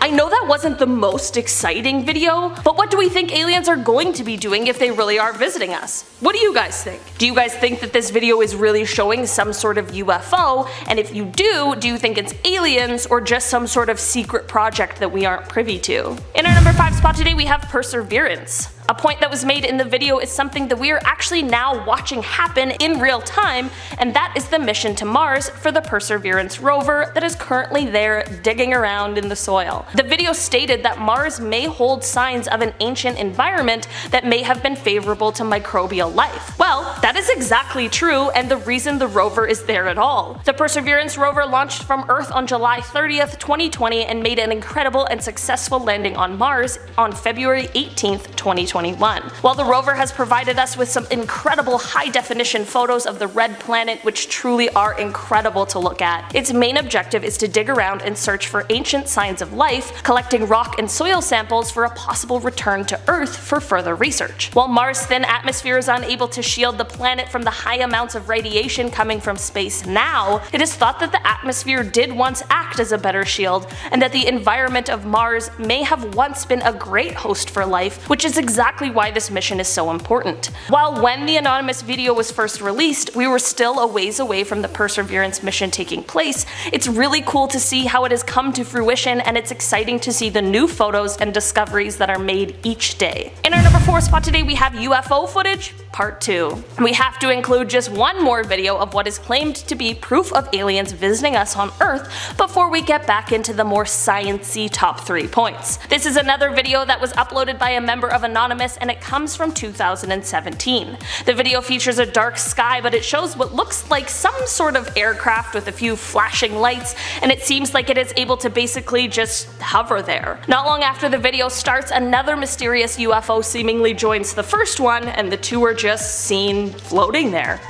I know that wasn't the most exciting video, but what do we think aliens are going to be doing if they really are visiting us? What do you guys think? Do you guys think that this video is really showing some sort of UFO? And if you do you think it's aliens or just some sort of secret project that we aren't privy to? In our number 5 spot today, we have Perseverance. A point that was made in the video is something that we are actually now watching happen in real time, and that is the mission to Mars for the Perseverance rover that is currently there digging around in the soil. The video stated that Mars may hold signs of an ancient environment that may have been favorable to microbial life. Well, that is exactly true, and the reason the rover is there at all. The Perseverance rover launched from Earth on July 30th, 2020 and made an incredible and successful landing on Mars on February 18th, 2021. While the rover has provided us with some incredible high-definition photos of the red planet, which truly are incredible to look at, its main objective is to dig around and search for ancient signs of life, collecting rock and soil samples for a possible return to Earth for further research. While Mars' thin atmosphere is unable to shield the planet from the high amounts of radiation coming from space now, it is thought that the atmosphere did once act as a better shield, and that the environment of Mars may have once been a great host for life, which is exactly why this mission is so important. While when the anonymous video was first released, we were still a ways away from the Perseverance mission taking place, it's really cool to see how it has come to fruition, and it's exciting to see the new photos and discoveries that are made each day. In our number 4 spot today, we have UFO footage Part 2. We have to include just one more video of what is claimed to be proof of aliens visiting us on Earth before we get back into the more science-y top 3 points. This is another video that was uploaded by a member of Anonymous, and it comes from 2017. The video features a dark sky, but it shows what looks like some sort of aircraft with a few flashing lights, and it seems like it is able to basically just hover there. Not long after the video starts, another mysterious UFO seemingly joins the first one, and the two are just seen floating there.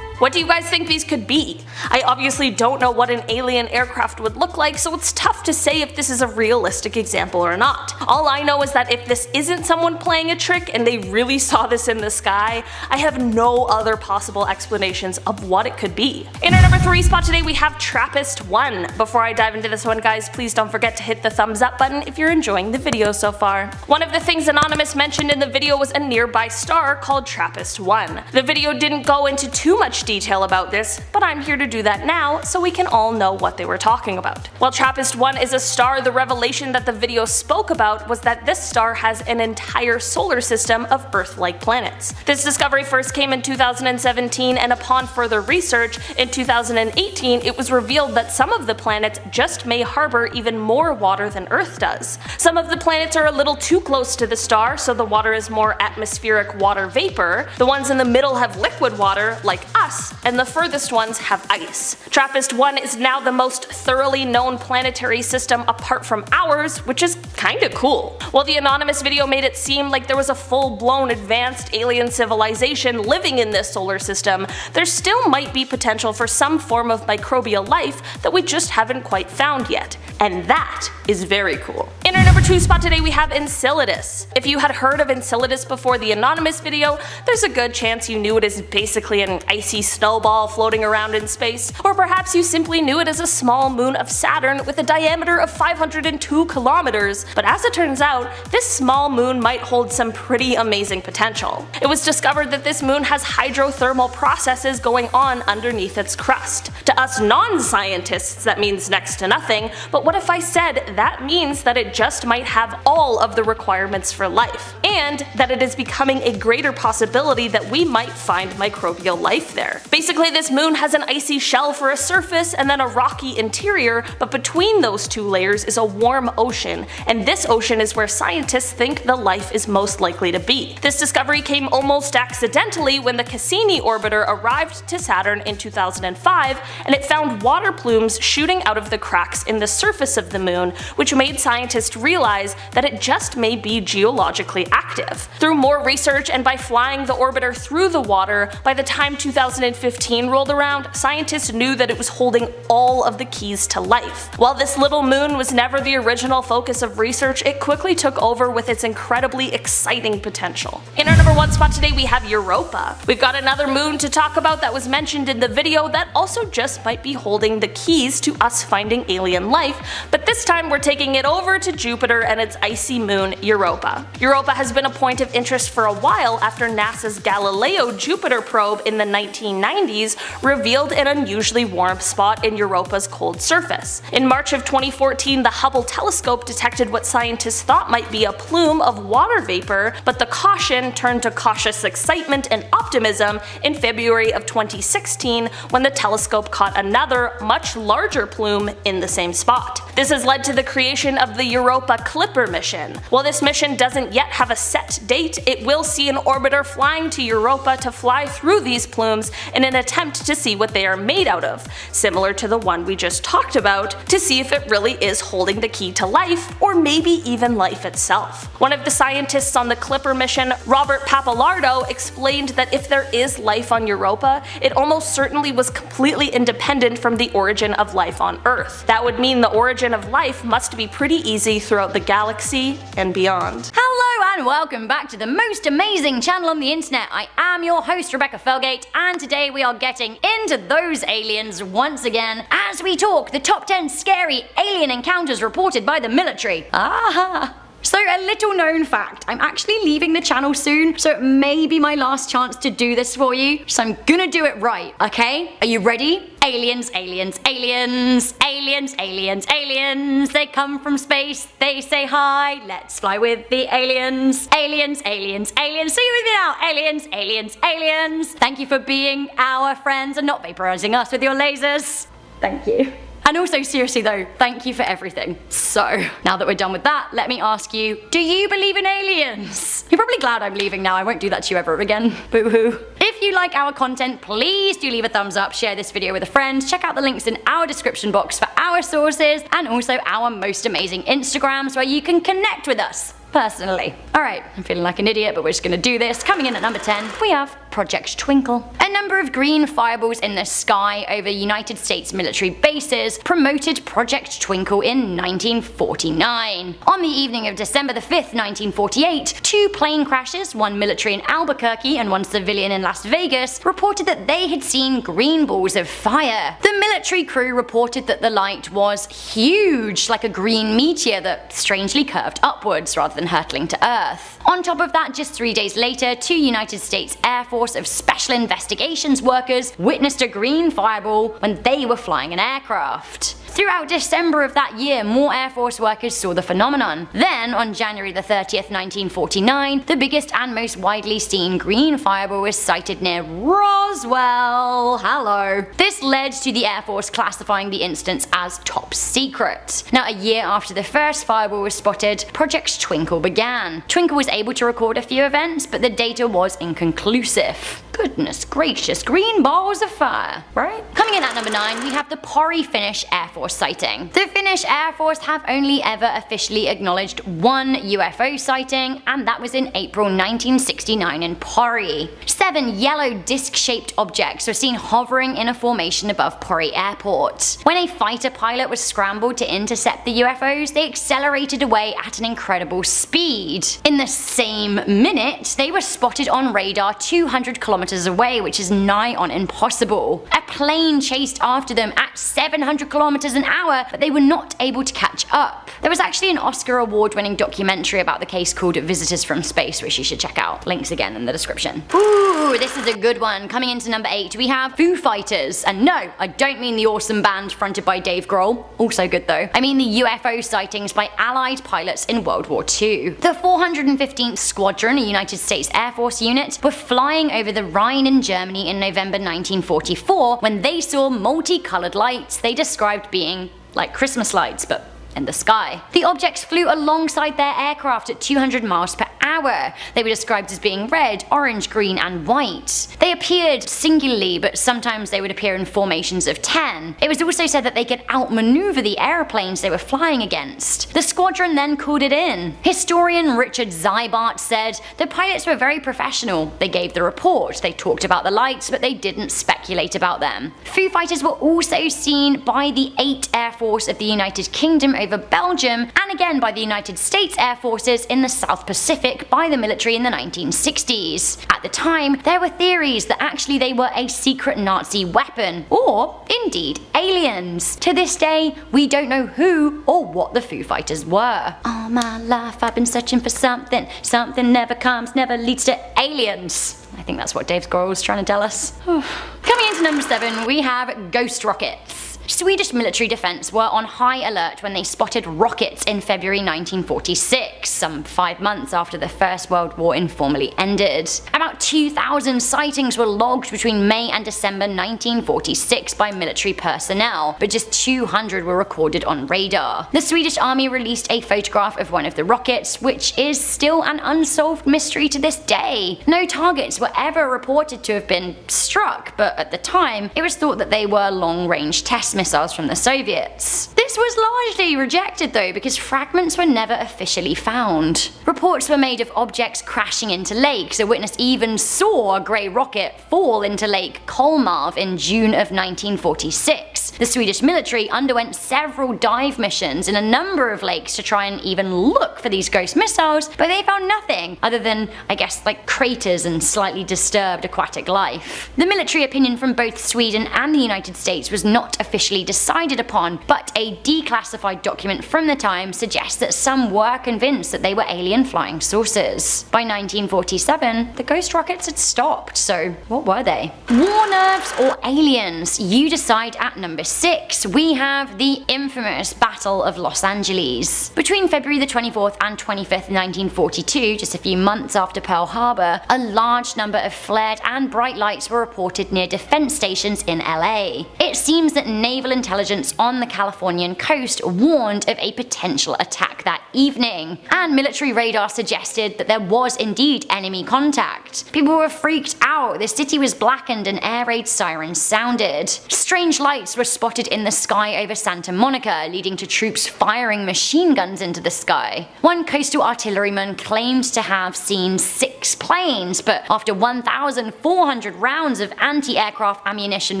What do you guys think these could be? I obviously don't know what an alien aircraft would look like, so it's tough to say if this is a realistic example or not. All I know is that if this isn't someone playing a trick and they really saw this in the sky, I have no other possible explanations of what it could be. In our number 3 spot today, we have TRAPPIST-1. Before I dive into this one, guys, please don't forget to hit the thumbs up button if you're enjoying the video so far. One of the things Anonymous mentioned in the video was a nearby star called TRAPPIST-1. The video didn't go into too much detail about this, but I'm here to do that now so we can all know what they were talking about. While TRAPPIST-1 is a star, the revelation that the video spoke about was that this star has an entire solar system of Earth-like planets. This discovery first came in 2017, and upon further research, in 2018 it was revealed that some of the planets just may harbor even more water than Earth does. Some of the planets are a little too close to the star, so the water is more atmospheric water vapor. The ones in the middle have liquid water, like us, gas, and the furthest ones have ice. TRAPPIST-1 is now the most thoroughly known planetary system apart from ours, which is kinda cool. While the anonymous video made it seem like there was a full-blown advanced alien civilization living in this solar system, there still might be potential for some form of microbial life that we just haven't quite found yet. And that is very cool. In our number 2 spot today we have Enceladus. If you had heard of Enceladus before the anonymous video, there's a good chance you knew it as basically an icy snowball floating around in space, or perhaps you simply knew it as a small moon of Saturn with a diameter of 502 kilometers, but as it turns out, this small moon might hold some pretty amazing potential. It was discovered that this moon has hydrothermal processes going on underneath its crust. To us non-scientists that means next to nothing, but what if I said that means that it just might have all of the requirements for life, and that it is becoming a greater possibility that we might find microbial life there. Basically, this moon has an icy shell for a surface and then a rocky interior, but between those two layers is a warm ocean, and this ocean is where scientists think the life is most likely to be. This discovery came almost accidentally when the Cassini orbiter arrived to Saturn in 2005, and it found water plumes shooting out of the cracks in the surface of the moon, which made scientists realize that it just may be geologically active. Through more research and by flying the orbiter through the water, by the time 2015 rolled around, scientists knew that it was holding all of the keys to life. While this little moon was never the original focus of research, it quickly took over with its incredibly exciting potential. In our number 1 spot today we have Europa. We've got another moon to talk about that was mentioned in the video that also just might be holding the keys to us finding alien life, but this time we're taking it over to Jupiter and its icy moon Europa. Europa has been a point of interest for a while after NASA's Galileo Jupiter probe in the 1990s revealed an unusually warm spot in Europa's cold surface. In March of 2014, the Hubble telescope detected what scientists thought might be a plume of water vapor, but the caution turned to cautious excitement and optimism in February of 2016 when the telescope caught another, much larger plume in the same spot. This has led to the creation of the Europa Clipper mission. While this mission doesn't yet have a set date, it will see an orbiter flying to Europa to fly through these plumes in an attempt to see what they are made out of, similar to the one we just talked about, to see if it really is holding the key to life, or maybe even life itself. One of the scientists on the Clipper mission, Robert Pappalardo, explained that if there is life on Europa, it almost certainly was completely independent from the origin of life on Earth. That would mean the origin of life must be pretty easy throughout the galaxy and beyond. Hello and welcome back to the most amazing channel on the internet. I am your host Rebecca Felgate, and today we are getting into those aliens once again as we talk the top 10 scary alien encounters reported by the military. Aha! So a little known fact, I'm actually leaving the channel soon, so it may be my last chance to do this for you, so I'm gonna do it right, okay? Are you ready? Aliens, aliens, aliens, aliens, aliens, aliens, they come from space, they say hi, let's fly with the aliens. Aliens, aliens, aliens, see you with me now, aliens, aliens, aliens. Thank you for being our friends and not vaporizing us with your lasers. Thank you. And also, seriously though, thank you for everything. So, now that we're done with that, let me ask you, do you believe in aliens? You're probably glad I'm leaving now, I won't do that to you ever again. Boo-hoo. If you like our content, please do leave a thumbs up, share this video with a friend, check out the links in our description box for our sources, and also our most amazing Instagrams where you can connect with us personally. Alright, I'm feeling like an idiot, but we're just gonna do this. Coming in at number 10, we have Project Twinkle. A number of green fireballs in the sky over United States military bases promoted Project Twinkle in 1949. On the evening of December the 5th, 1948, 2 plane crashes, one military in Albuquerque and one civilian in Las Vegas, reported that they had seen green balls of fire. The military crew reported that the light was huge, like a green meteor that strangely curved upwards rather than hurtling to Earth. On top of that, just 3 days later, 2 United States Air Force of Special Investigations workers witnessed a green fireball when they were flying an aircraft. Throughout December of that year, more Air Force workers saw the phenomenon. Then, on January the 30th, 1949, the biggest and most widely seen green fireball was sighted near Roswell. Hello. This led to the Air Force classifying the instance as top secret. Now, a year after the first fireball was spotted, Project Twinkle began. Twinkle was able to record a few events, but the data was inconclusive. Goodness gracious, green balls of fire, right? Coming in at number 9, we have the Pori Finnish Air Force sighting. The Finnish Air Force have only ever officially acknowledged one UFO sighting, and that was in April 1969 in Pori. 7 yellow disc-shaped objects were seen hovering in a formation above Pori Airport. When a fighter pilot was scrambled to intercept the UFOs, they accelerated away at an incredible speed. In the same minute, they were spotted on radar 200 kilometers away, which is nigh on impossible. A plane chased after them at 700 kilometers an hour, but they were not able to catch up. There was actually an Oscar award-winning documentary about the case called Visitors from Space, which you should check out. Links again in the description. Ooh, this is a good one. Coming into number 8, we have Foo Fighters. And no, I don't mean the awesome band fronted by Dave Grohl. Also good though. I mean the UFO sightings by Allied pilots in World War II. The 415th Squadron, a United States Air Force unit, were flying over the Rhine in Germany in November 1944 when they saw multicolored lights they described being like Christmas lights, but in the sky. The objects flew alongside their aircraft at 200 miles per hour. They were described as being red, orange, green, and white. They appeared singularly, but sometimes they would appear in formations of 10. It was also said that they could outmaneuver the aeroplanes they were flying against. The squadron then called it in. Historian Richard Zybart said, "The pilots were very professional. They gave the report, they talked about the lights, but they didn't speculate about them." Foo Fighters were also seen by the 8th Air Force of the United Kingdom over Belgium, and again by the United States Air Forces in the South Pacific by the military in the 1960s. At the time, there were theories that actually they were a secret Nazi weapon, or indeed aliens. To this day, we don't know who or what the Foo Fighters were. All my life I've been searching for something. Something never comes, never leads to aliens. I think that's what Dave Grohl was trying to tell us. Coming into number 7, we have ghost rockets. Swedish military defense were on high alert when they spotted rockets in February 1946, some 5 months after the First World War informally ended. About 2,000 sightings were logged between May and December 1946 by military personnel, but just 200 were recorded on radar. The Swedish army released a photograph of one of the rockets, which is still an unsolved mystery to this day. No targets were ever reported to have been struck, but at the time, it was thought that they were long-range test missiles from the Soviets. This was largely rejected though, because fragments were never officially found. Reports were made of objects crashing into lakes. A witness even saw a grey rocket fall into Lake Kolmarv in June of 1946. The Swedish military underwent several dive missions in a number of lakes to try and even look for these ghost missiles, but they found nothing other than, I guess, like craters and slightly disturbed aquatic life. The military opinion from both Sweden and the United States was not officially decided upon, but a declassified document from the time suggests that some were convinced that they were alien flying saucers. By 1947, the ghost rockets had stopped, so what were they? War nerves or aliens? You decide at number 6. We have the infamous Battle of Los Angeles. Between February the 24th and 25th, 1942, just a few months after Pearl Harbor, a large number of flared and bright lights were reported near defense stations in LA. It seems that naval intelligence on the Californian coast warned of a potential attack that evening, and military radar suggested that there was indeed enemy contact. People were freaked out, the city was blackened and air raid sirens sounded. Strange lights were spotted in the sky over Santa Monica, leading to troops firing machine guns into the sky. One coastal artilleryman claimed to have seen 6 planes, but after 1,400 rounds of anti-aircraft ammunition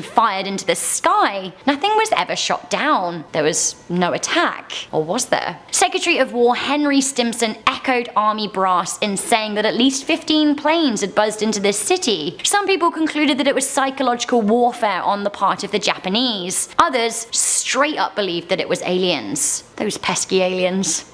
fired into the sky, nothing was ever shot down. There was no attack. Or was there? Secretary of War Henry Stimson echoed army brass in saying that at least 15 planes had buzzed into this city. Some people concluded that it was psychological warfare on the part of the Japanese. Others straight up believed that it was aliens. Those pesky aliens.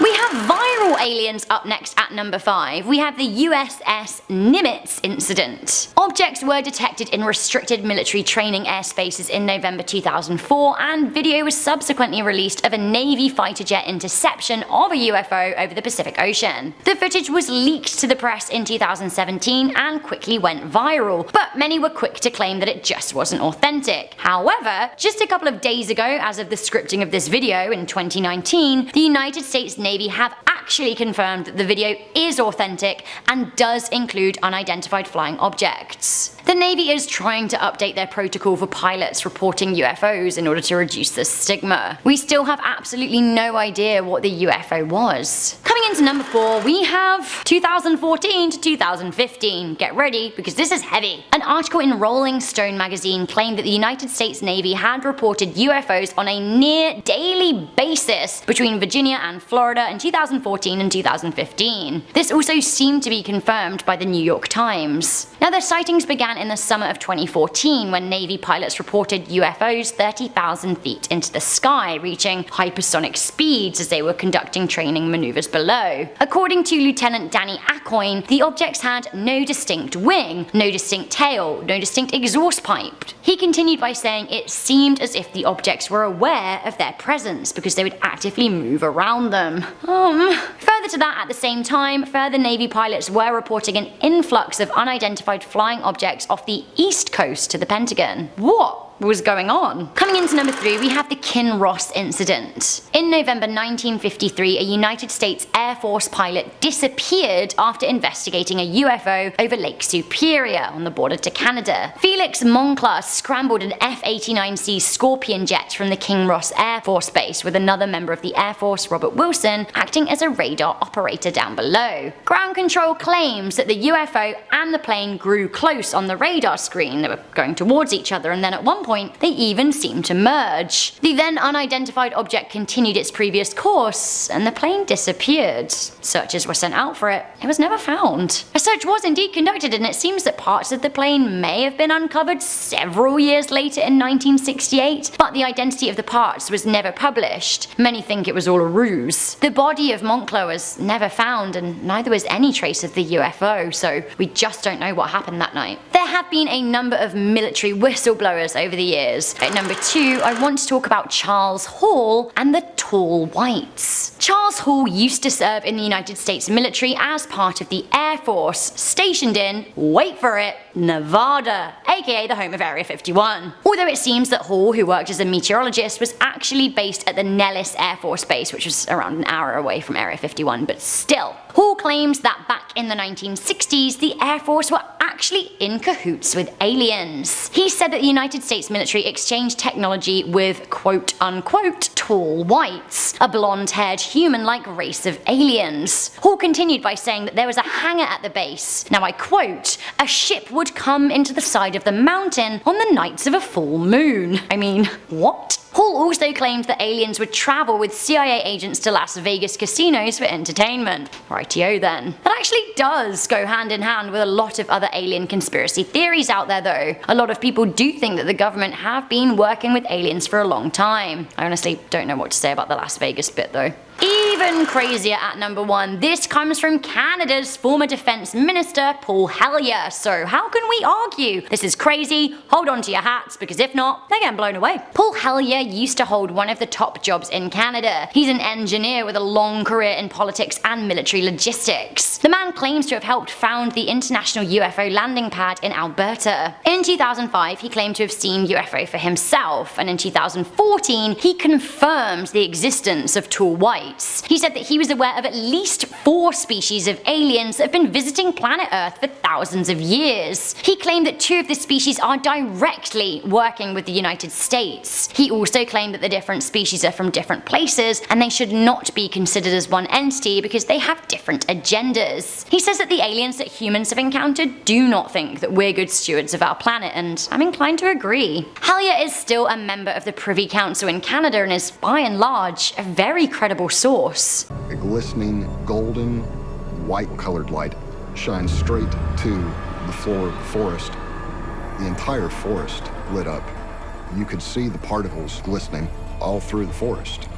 We have viral aliens up next at number 5. We have the USS Nimitz incident. Objects were detected in restricted military training airspaces in November 2004, and video was subsequently released of a Navy fighter jet interception of a UFO over the Pacific Ocean. The footage was leaked to the press in 2017 and quickly went viral, but many were quick to claim that it just wasn't authentic. However, just a couple of days ago, as of the scripting of this video in 2019, the United States Navy have actually confirmed that the video is authentic and does include unidentified flying objects. The Navy is trying to update their protocol for pilots reporting UFOs in order to reduce the stigma. We still have absolutely no idea what the UFO was. Coming into number 4, we have 2014 to 2015. Get ready, because this is heavy. An article in Rolling Stone magazine claimed that the United States Navy had reported UFOs on a near daily basis between Virginia and Florida in 2014 and 2015. This also seemed to be confirmed by the New York Times. Now, the sightings began in the summer of 2014 when Navy pilots reported UFOs 30,000 feet into the sky, reaching hypersonic speeds as they were conducting training maneuvers below. According to Lieutenant Danny Acoin, the objects had no distinct wing, no distinct tail, no distinct exhaust pipe. He continued by saying it seemed as if the objects were aware of their presence because they would actively move around them. Further to that, at the same time, further Navy pilots were reporting an influx of unidentified flying objects off the east coast to the Pentagon. What was going on? Coming into number 3, we have the Kinross incident. In November 1953, a United States Air Force pilot disappeared after investigating a UFO over Lake Superior on the border to Canada. Felix Monclar scrambled an F-89C Scorpion jet from the Kinross Air Force Base with another member of the Air Force, Robert Wilson, acting as a radar operator down below. Ground control claims that the UFO and the plane grew close on the radar screen. They were going towards each other, and then at one point they even seemed to merge. The then unidentified object continued its previous course and the plane disappeared. Searchers were sent out for it. It was never found. A search was indeed conducted, and it seems that parts of the plane may have been uncovered several years later in 1968, but the identity of the parts was never published. Many think it was all a ruse. The body of Monclar was never found, and neither was any trace of the UFO, so we just don't know what happened that night. There have been a number of military whistleblowers over the years. At number 2, I want to talk about Charles Hall and the Tall Whites. Charles Hall used to serve in the United States military as part of the Air Force, stationed in, wait for it, Nevada, aka the home of Area 51. Although it seems that Hall, who worked as a meteorologist, was actually based at the Nellis Air Force Base, which was around an hour away from Area 51, but still. Hall claims that back in the 1960s, the Air Force were actually in cahoots with aliens. He said that the United States military exchanged technology with quote-unquote tall whites, a blonde-haired human-like race of aliens. Hall continued by saying that there was a hangar at the base. Now I quote, "A ship would come into the side of the mountain on the nights of a full moon." I mean, what? Hall also claimed that aliens would travel with CIA agents to Las Vegas casinos for entertainment. Rightio then. That actually does go hand in hand with a lot of other alien conspiracy theories out there though. A lot of people do think that the government have been working with aliens for a long time. I honestly don't know what to say about the Las Vegas bit though. Even crazier at number 1, this comes from Canada's former Defence Minister, Paul Hellyer. So how can we argue? This is crazy, hold on to your hats, because if not, they're getting blown away. Paul Hellyer used to hold one of the top jobs in Canada. He's an engineer with a long career in politics and military logistics. The man claims to have helped found the International UFO landing pad in Alberta. In 2005, he claimed to have seen UFO for himself, and in 2014, he confirmed the existence of tall whites. He said that he was aware of at least 4 species of aliens that have been visiting planet Earth for thousands of years. He claimed that 2 of the species are directly working with the United States. He also claimed that the different species are from different places and they should not be considered as one entity because they have different agendas. He says that the aliens that humans have encountered do not think that we're good stewards of our planet, and I'm inclined to agree. Hellyer is still a member of the Privy Council in Canada and is, by and large, a very credible source. A glistening golden white colored light shines straight to the floor of the forest. The entire forest lit up. You could see the particles glistening all through the forest.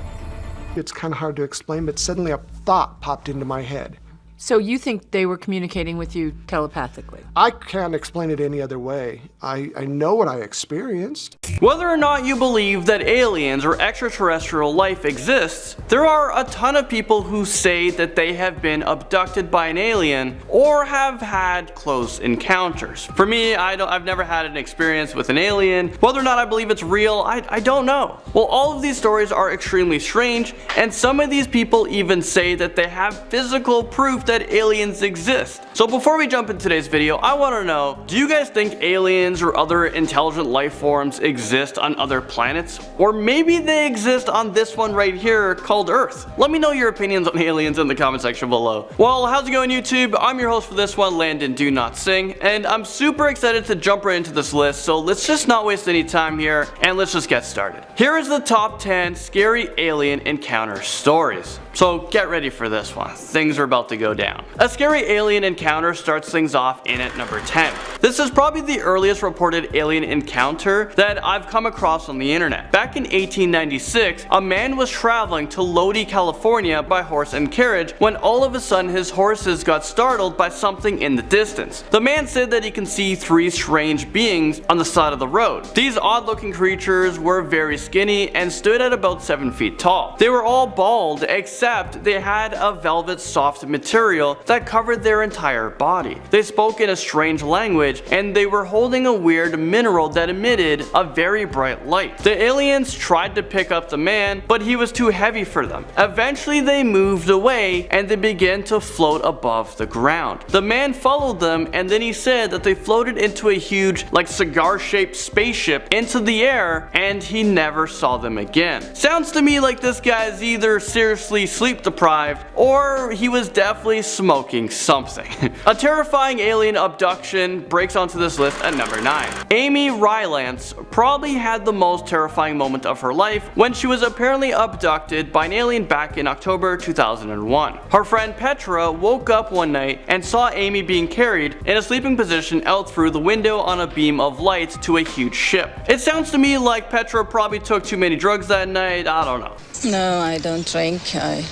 It's kind of hard to explain, but suddenly a thought popped into my head. So you think they were communicating with you telepathically? I can't explain it any other way. I know what I experienced. Whether or not you believe that aliens or extraterrestrial life exists, there are a ton of people who say that they have been abducted by an alien or have had close encounters. For me, I've never had an experience with an alien. Whether or not I believe it's real, I don't know. Well, all of these stories are extremely strange, and some of these people even say that they have physical proof that aliens exist. So before we jump into today's video, I want to know, do you guys think aliens or other intelligent life forms exist on other planets? Or maybe they exist on this one right here called Earth? Let me know your opinions on aliens in the comment section below. Well, how's it going, YouTube? I'm your host for this one, Landon Do Not Sing, and I'm super excited to jump right into this list, so let's just not waste any time here and let's just get started. Here is the top 10 scary alien encounter stories. So get ready for this one. Things are about to go down. A scary alien encounter starts things off in at number 10. This is probably the earliest reported alien encounter that I've come across on the internet. Back in 1896, a man was traveling to Lodi, California by horse and carriage when all of a sudden his horses got startled by something in the distance. The man said that he can see 3 strange beings on the side of the road. These odd looking creatures were very skinny and stood at about 7 feet tall. They were all bald except they had a velvet soft material that covered their entire body. They spoke in a strange language and they were holding a weird mineral that emitted a very bright light. The aliens tried to pick up the man, but he was too heavy for them. Eventually they moved away and they began to float above the ground. The man followed them and then he said that they floated into a huge, like cigar-shaped spaceship into the air and he never saw them again. Sounds to me like this guy is either seriously sleep deprived or he was definitely smoking something. A terrifying alien abduction breaks onto this list at number 9. Amy Rylance probably had the most terrifying moment of her life when she was apparently abducted by an alien back in October 2001. Her friend Petra woke up one night and saw Amy being carried in a sleeping position out through the window on a beam of light to a huge ship. It sounds to me like Petra probably took too many drugs that night, I don't know. No, I don't drink. I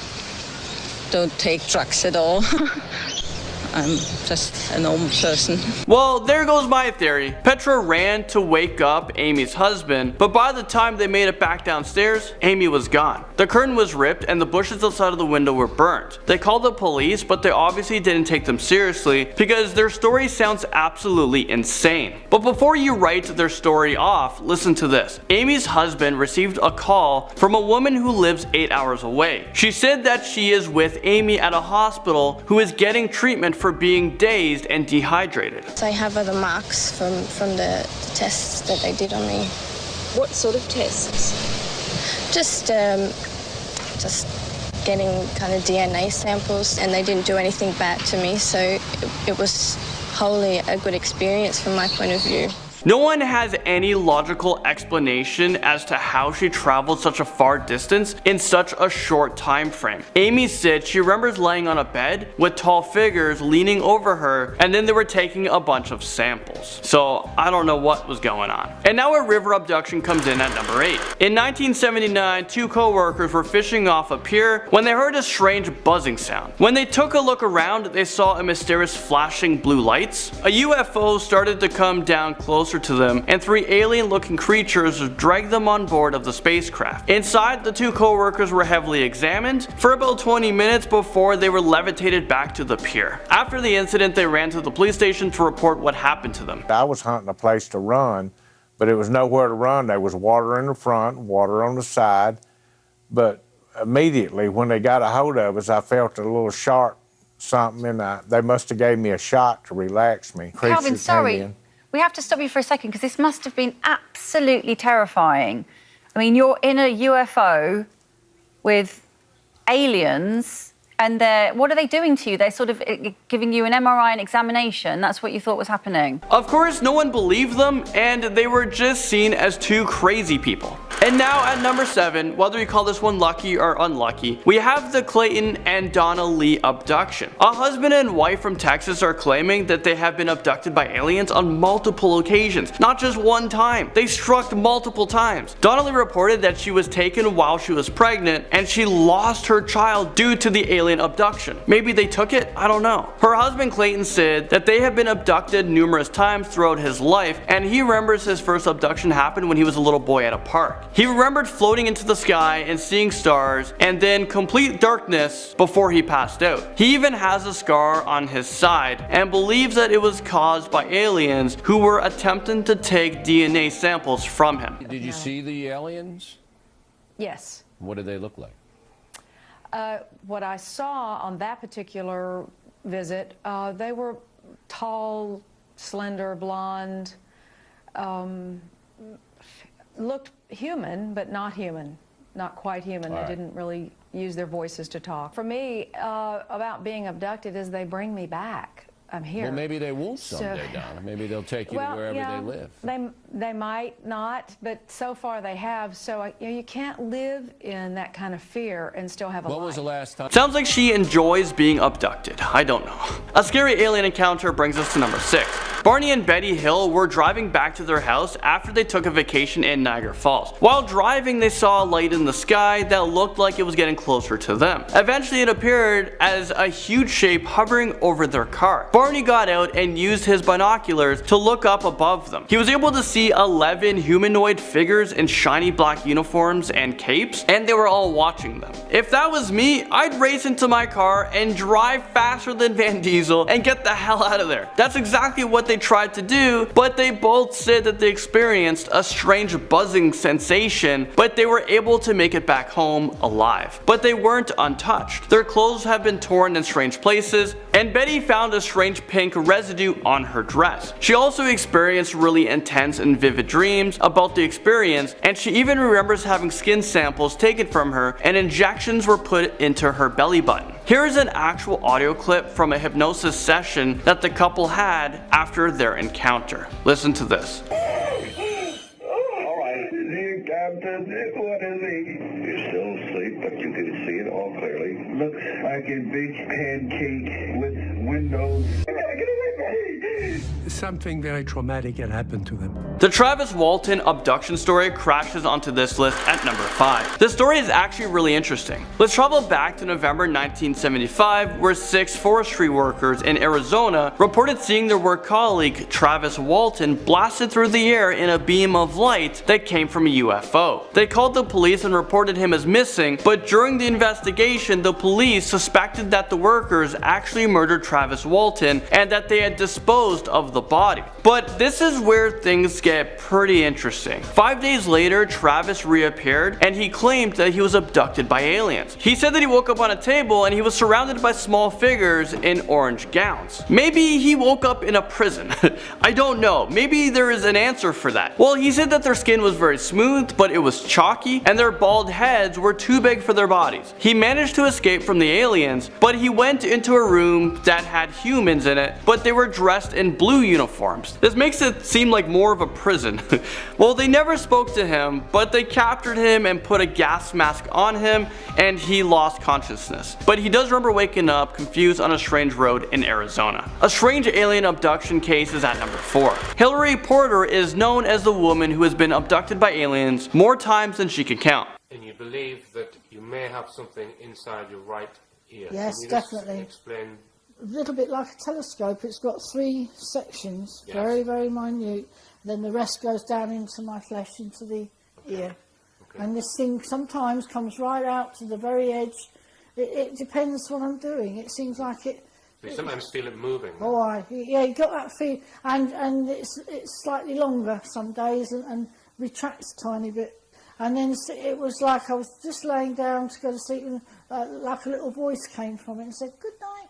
don't take drugs at all. I'm just a normal person. Well, there goes my theory. Petra ran to wake up Amy's husband, but by the time they made it back downstairs, Amy was gone. The curtain was ripped and the bushes outside of the window were burnt. They called the police, but they obviously didn't take them seriously because their story sounds absolutely insane. But before you write their story off, listen to this. Amy's husband received a call from a woman who lives 8 hours away. She said that she is with Amy at a hospital who is getting treatment for being dazed and dehydrated. I have other marks from the tests that they did on me. What sort of tests? Just getting kind of DNA samples, and they didn't do anything bad to me, so it was wholly a good experience from my point of view. No one has any logical explanation as to how she traveled such a far distance in such a short time frame. Amy said she remembers laying on a bed with tall figures leaning over her, and then they were taking a bunch of samples. So I don't know what was going on. And now a river abduction comes in at number 8. In 1979, 2 co-workers were fishing off a pier when they heard a strange buzzing sound. When they took a look around, they saw a mysterious flashing blue lights. A UFO started to come down closer to them, and 3 alien-looking creatures dragged them on board of the spacecraft. Inside, the 2 co-workers were heavily examined for about 20 minutes before they were levitated back to the pier. After the incident, they ran to the police station to report what happened to them. I was hunting a place to run, but it was nowhere to run. There was water in the front, water on the side, but immediately when they got a hold of us, I felt a little sharp something, and they must have gave me a shot to relax me. Calvin, sorry. We have to stop you for a second because this must have been absolutely terrifying. I mean, you're in a UFO with aliens and what are they doing to you? They're sort of giving you an MRI and examination. That's what you thought was happening. Of course, no one believed them and they were just seen as 2 crazy people. And now at number 7, whether you call this one lucky or unlucky, we have the Clayton and Donna Lee abduction. A husband and wife from Texas are claiming that they have been abducted by aliens on multiple occasions, not just one time. They struck multiple times. Donna Lee reported that she was taken while she was pregnant and she lost her child due to the alien abduction. Maybe they took it? I don't know. Her husband Clayton said that they have been abducted numerous times throughout his life, and he remembers his first abduction happened when he was a little boy at a park. He remembered floating into the sky and seeing stars and then complete darkness before he passed out. He even has a scar on his side and believes that it was caused by aliens who were attempting to take DNA samples from him. Did you see the aliens? Yes. What did they look like? What I saw on that particular visit, they were tall, slender, blonde, looked human, but not human, not quite human. They didn't really use their voices to talk. For me, about being abducted is they bring me back. I'm here. Well, maybe they won't someday, Donna. Maybe they'll take you to wherever they live. They might not, but so far they have. So you can't live in that kind of fear and still have a life. When was the last time? Sounds like she enjoys being abducted. I don't know. A scary alien encounter brings us to number 6. Barney and Betty Hill were driving back to their house after they took a vacation in Niagara Falls. While driving, they saw a light in the sky that looked like it was getting closer to them. Eventually, it appeared as a huge shape hovering over their car. Barney got out and used his binoculars to look up above them. He was able to see 11 humanoid figures in shiny black uniforms and capes, and they were all watching them. If that was me, I'd race into my car and drive faster than Van Diesel and get the hell out of there. That's exactly what they tried to do, but they both said that they experienced a strange buzzing sensation, but they were able to make it back home alive. But they weren't untouched. Their clothes have been torn in strange places, and Betty found a strange pink residue on her dress. She also experienced really intense and vivid dreams about the experience, and she even remembers having skin samples taken from her and injections were put into her belly button. Here is an actual audio clip from a hypnosis session that the couple had after their encounter. Listen to this. Alright, Captain, what is he? You're still asleep, but you can see it all clearly. Looks like a big pancake with windows. I gotta get away from me! Something very traumatic had happened to them. The Travis Walton abduction story crashes onto this list at number 5. This story is actually really interesting. Let's travel back to November 1975, where 6 forestry workers in Arizona reported seeing their work colleague Travis Walton blasted through the air in a beam of light that came from a UFO. They called the police and reported him as missing, but during the investigation, the police suspected that the workers actually murdered Travis Walton and that they had disposed of the body. But this is where things get pretty interesting. 5 days later, Travis reappeared and he claimed that he was abducted by aliens. He said that he woke up on a table and he was surrounded by small figures in orange gowns. Maybe he woke up in a prison. I don't know. Maybe there is an answer for that. Well, he said that their skin was very smooth, but it was chalky and their bald heads were too big for their bodies. He managed to escape from the aliens, but he went into a room that had humans in it, but they were dressed in blue uniforms. This makes it seem like more of a prison. Well, they never spoke to him, but they captured him and put a gas mask on him and he lost consciousness. But he does remember waking up confused on a strange road in Arizona. A strange alien abduction case is at number 4. Hillary Porter is known as the woman who has been abducted by aliens more times than she can count. And you believe that you may have something inside your right ear. Yes, Can you definitely. Just explain. A little bit like a telescope. It's got 3 sections, Yes. very, very minute. Then the rest goes down into my flesh, into the ear. Okay. And this thing sometimes comes right out to the very edge. It depends what I'm doing. It seems like it. So you sometimes feel it moving. Oh, yeah, you got that feel, and it's slightly longer some days and retracts a tiny bit. And then it was like I was just laying down to go to sleep, and like a little voice came from it and said, "Good night."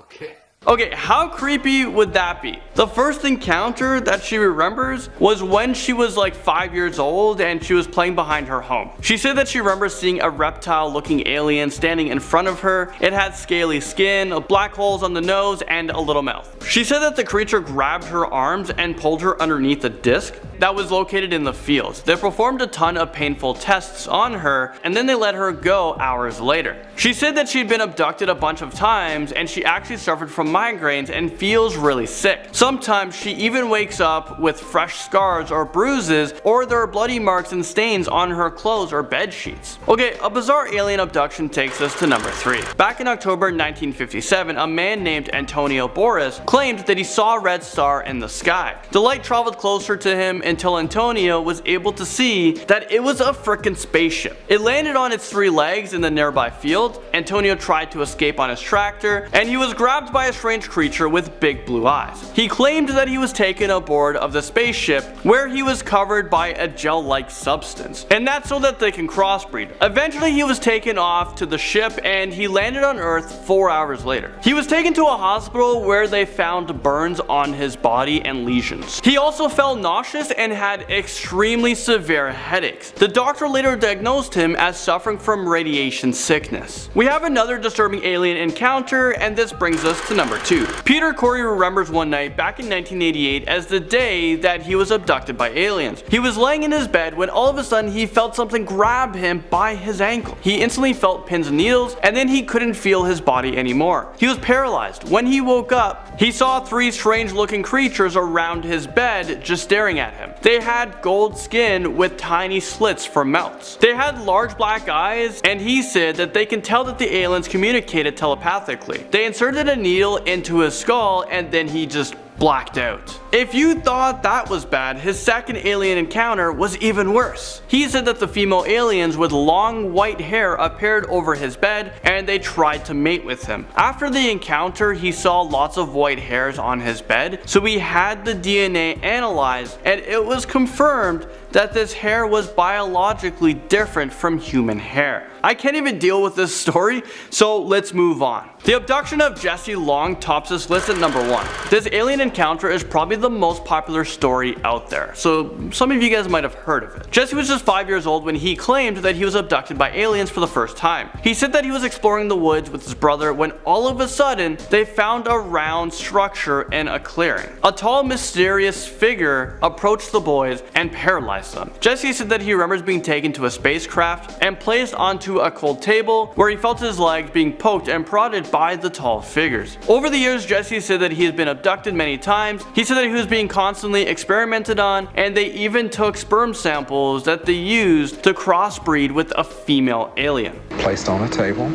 Okay. Okay, how creepy would that be? The first encounter that she remembers was when she was like 5 years old and she was playing behind her home. She said that she remembers seeing a reptile looking alien standing in front of her. It had scaly skin, black holes on the nose, and a little mouth. She said that the creature grabbed her arms and pulled her underneath a disc that was located in the fields. They performed a ton of painful tests on her and then they let her go hours later. She said that she'd been abducted a bunch of times and she actually suffered from migraines and feels really sick. Sometimes she even wakes up with fresh scars or bruises, or there are bloody marks and stains on her clothes or bed sheets. Okay, a bizarre alien abduction takes us to number 3. Back in October 1957, a man named Antonio Boris claimed that he saw a red star in the sky. The light traveled closer to him until Antonio was able to see that it was a frickin' spaceship. It landed on its 3 legs in the nearby field. Antonio tried to escape on his tractor, and he was grabbed by a strange creature with big blue eyes. He claimed that he was taken aboard of the spaceship, where he was covered by a gel-like substance, and that's so that they can crossbreed. Eventually he was taken off to the ship and he landed on Earth 4 hours later. He was taken to a hospital where they found burns on his body and lesions. He also felt nauseous and had extremely severe headaches. The doctor later diagnosed him as suffering from radiation sickness. We have another disturbing alien encounter, and this brings us to number 2. Peter Corey remembers one night back in 1988 as the day that he was abducted by aliens. He was laying in his bed when all of a sudden he felt something grab him by his ankle. He instantly felt pins and needles, and then he couldn't feel his body anymore. He was paralyzed. When he woke up, he saw 3 strange looking creatures around his bed just staring at him. They had gold skin with tiny slits for mouths. They had large black eyes, and he said that they can tell that the aliens communicated telepathically. They inserted a needle into his skull and then he just blacked out. If you thought that was bad, his second alien encounter was even worse. He said that the female aliens with long white hair appeared over his bed and they tried to mate with him. After the encounter, he saw lots of white hairs on his bed, so he had the DNA analyzed and it was confirmed that this hair was biologically different from human hair. I can't even deal with this story, so let's move on. The abduction of Jesse Long tops this list at number 1. This alien encounter is probably the most popular story out there, so some of you guys might have heard of it. Jesse was just 5 years old when he claimed that he was abducted by aliens for the first time. He said that he was exploring the woods with his brother when all of a sudden they found a round structure in a clearing. A tall, mysterious figure approached the boys and paralyzed them. Jesse said that he remembers being taken to a spacecraft and placed onto a cold table where he felt his legs being poked and prodded by the tall figures. Over the years, Jesse said that he has been abducted many times. He said that he was being constantly experimented on, and they even took sperm samples that they used to crossbreed with a female alien. Placed on a table,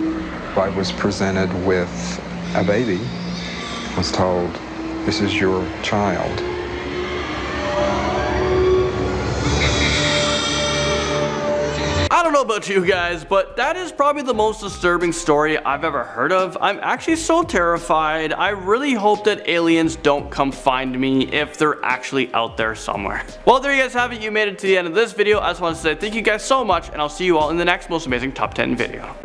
I was presented with a baby, was told, "This is your child." I don't know about you guys, but that is probably the most disturbing story I've ever heard of. I'm actually so terrified. I really hope that aliens don't come find me if they're actually out there somewhere. Well, there you guys have it. You made it to the end of this video. I just want to say thank you guys so much, and I'll see you all in the next most amazing top 10 video.